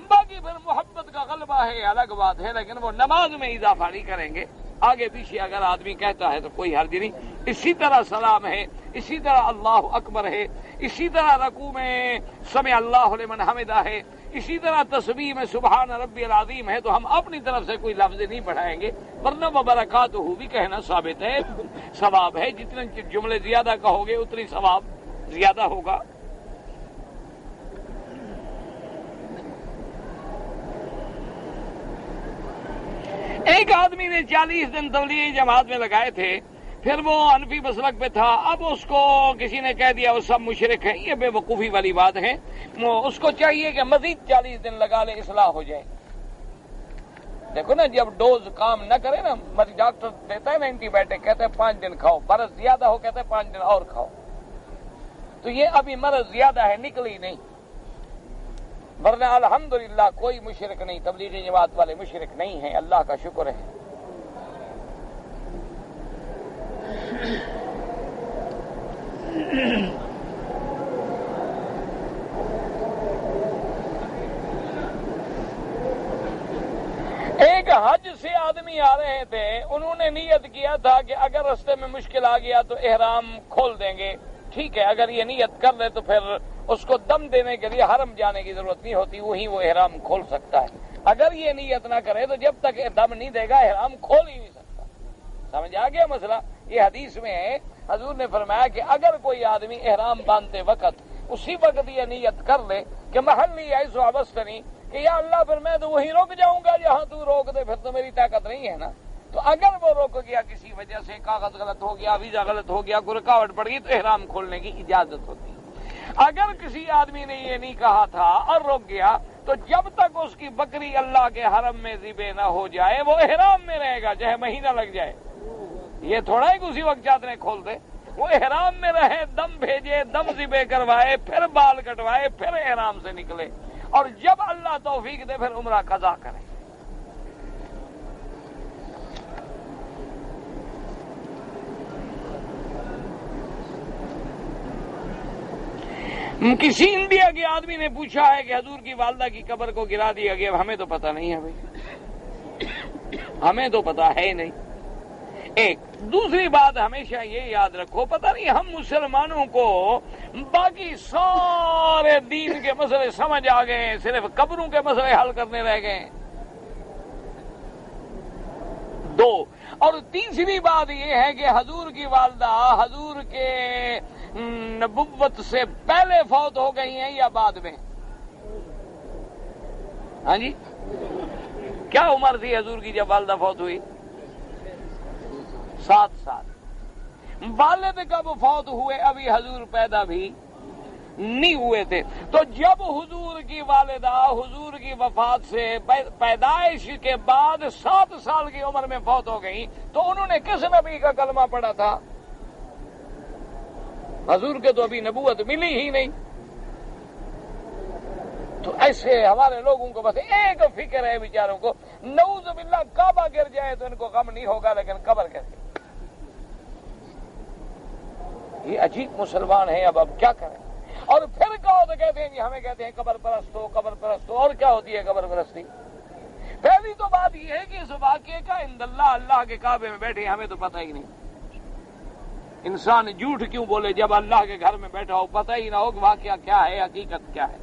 باقی پھر محبت کا غلبہ ہے الگ بات ہے، لیکن وہ نماز میں اضافہ نہیں کریں گے. آگے پیچھے اگر آدمی کہتا ہے تو کوئی حرج نہیں. اسی طرح سلام ہے، اسی طرح اللہ اکبر ہے، اسی طرح رکوع میں سمع اللہ لمن حمدہ ہے، اسی طرح تسبیح میں سبحان ربی العظیم ہے. تو ہم اپنی طرف سے کوئی لفظ نہیں بڑھائیں گے، ورنہ وبرکاتہ بھی کہنا ثابت ہے، ثواب ہے. جتنے جملے زیادہ کہو گے اتنی ثواب زیادہ ہوگا. ایک آدمی نے 40 دن تبلیغی جماعت میں لگائے تھے، پھر وہ حنفی مسلک پہ تھا. اب اس کو کسی نے کہہ دیا وہ سب مشرک ہیں. یہ بے وقوفی والی بات ہے. اس کو چاہیے کہ مزید 40 دن لگا لے، اصلاح ہو جائے. دیکھو نا جب ڈوز کام نہ کرے نا، ڈاکٹر دیتا ہے نا اینٹی بایوٹک، کہتے ہیں 5 دن کھاؤ، مرض زیادہ ہو کہتے ہیں 5 دن اور کھاؤ. تو یہ ابھی مرض زیادہ ہے، نکلی نہیں، ورنہ الحمدللہ کوئی مشرک نہیں، تبلیغی جماعت والے مشرک نہیں ہیں، اللہ کا شکر ہے. ایک حج سے آدمی آ رہے تھے، انہوں نے نیت کیا تھا کہ اگر رستے میں مشکل آ گیا تو احرام کھول دیں گے. ٹھیک ہے، اگر یہ نیت کر لے تو پھر اس کو دم دینے کے لیے حرم جانے کی ضرورت نہیں ہوتی، وہیں وہ احرام کھول سکتا ہے. اگر یہ نیت نہ کرے تو جب تک دم نہیں دے گا احرام کھول ہی نہیں سکتا. سمجھ آ گیا مسئلہ؟ یہ حدیث میں ہے، حضور نے فرمایا کہ اگر کوئی آدمی احرام باندھتے وقت اسی وقت یہ نیت کر لے کہ محلی ایسو ابستنی، کہ یا اللہ پھر میں تو وہیں رک جاؤں گا جہاں تو روک دے، پھر تو میری طاقت نہیں ہے نا. تو اگر وہ رک گیا کسی وجہ سے، کاغذ غلط ہو گیا، ویزا غلط ہو گیا، کوئی رکاوٹ پڑ گئی، تو احرام کھولنے کی اجازت ہوتی ہے. اگر کسی آدمی نے یہ نہیں کہا تھا اور رک گیا تو جب تک اس کی بکری اللہ کے حرم میں ذبح نہ ہو جائے وہ احرام میں رہے گا، چاہے مہینہ لگ جائے. یہ تھوڑا ہے کہ اسی وقت چادریں کھول دے، وہ احرام میں رہے، دم بھیجے، دم ذبح کروائے، پھر بال کٹوائے، پھر احرام سے نکلے، اور جب اللہ توفیق دے پھر عمرہ قضا کرے. کسی انڈیا کے آدمی نے پوچھا ہے کہ حضور کی والدہ کی قبر کو گرا دیا گیا. ہمیں تو پتہ نہیں ہے بھائی، ہمیں تو پتہ ہے نہیں. ایک دوسری بات ہمیشہ یہ یاد رکھو، پتہ نہیں ہم مسلمانوں کو باقی سارے دین کے مسئلے سمجھ آ گئے ہیں، صرف قبروں کے مسئلے حل کرنے رہ گئے ہیں. دو، اور تیسری بات یہ ہے کہ حضور کی والدہ حضور کے نبوت سے پہلے فوت ہو گئی ہیں یا بعد میں؟ ہاں جی، کیا عمر تھی حضور کی جب والدہ فوت ہوئی؟ 7 سال. والد کب فوت ہوئے؟ ابھی حضور پیدا بھی نہیں ہوئے تھے. تو جب حضور کی والدہ حضور کی وفات سے پیدائش کے بعد 7 سال کی عمر میں فوت ہو گئی تو انہوں نے کس نبی کا کلمہ پڑھا تھا؟ حضور کے تو ابھی نبوت ملی ہی نہیں. تو ایسے ہمارے لوگوں کو بس ایک فکر ہے بیچاروں کو، نعوذ باللہ کعبہ گر جائے تو ان کو غم نہیں ہوگا، لیکن قبر کیسے؟ یہ عجیب مسلمان ہیں. اب کیا کریں؟ اور پھر کہو تو کہتے ہیں کہ ہمیں کہتے ہیں قبر پرست ہو، قبر پرست ہو. اور کیا ہوتی ہے قبر پرستی؟ پہلی تو بات یہ ہے کہ اس واقعے کا عند اللہ، اللہ کے کعبے میں بیٹھے ہمیں تو پتہ ہی نہیں. انسان جھوٹ کیوں بولے جب اللہ کے گھر میں بیٹھا ہو، پتہ ہی نہ ہو کہ واقعہ کیا ہے، حقیقت کیا ہے.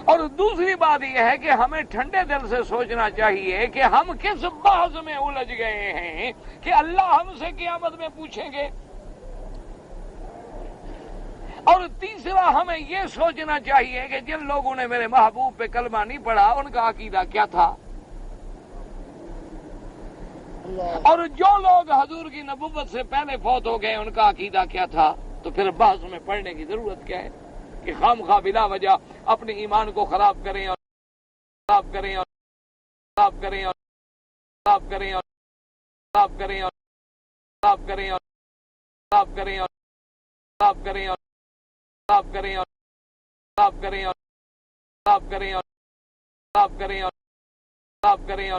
اور دوسری بات یہ ہے کہ ہمیں ٹھنڈے دل سے سوچنا چاہیے کہ ہم کس بحث میں الجھ گئے ہیں کہ اللہ ہم سے قیامت میں پوچھیں گے. اور تیسرا ہمیں یہ سوچنا چاہیے کہ جن لوگوں نے میرے محبوب پہ کلمہ نہیں پڑھا ان کا عقیدہ کیا تھا، اور جو لوگ حضور کی نبوت سے پہلے فوت ہو گئے ان کا عقیدہ کیا تھا. تو پھر بحث میں پڑھنے کی ضرورت کیا ہے کہ خام خواہ بلا وجہ اپنے ایمان کو خراب کریں اور خراب کریں اور خراب کریں اور خراب کریں اور خراب کریں اور خراب کریں اور خراب کریں اور خراب کریں اور خراب کریں اور خراب کریں اور خراب کریں اور خراب کریں اور خراب کریں اور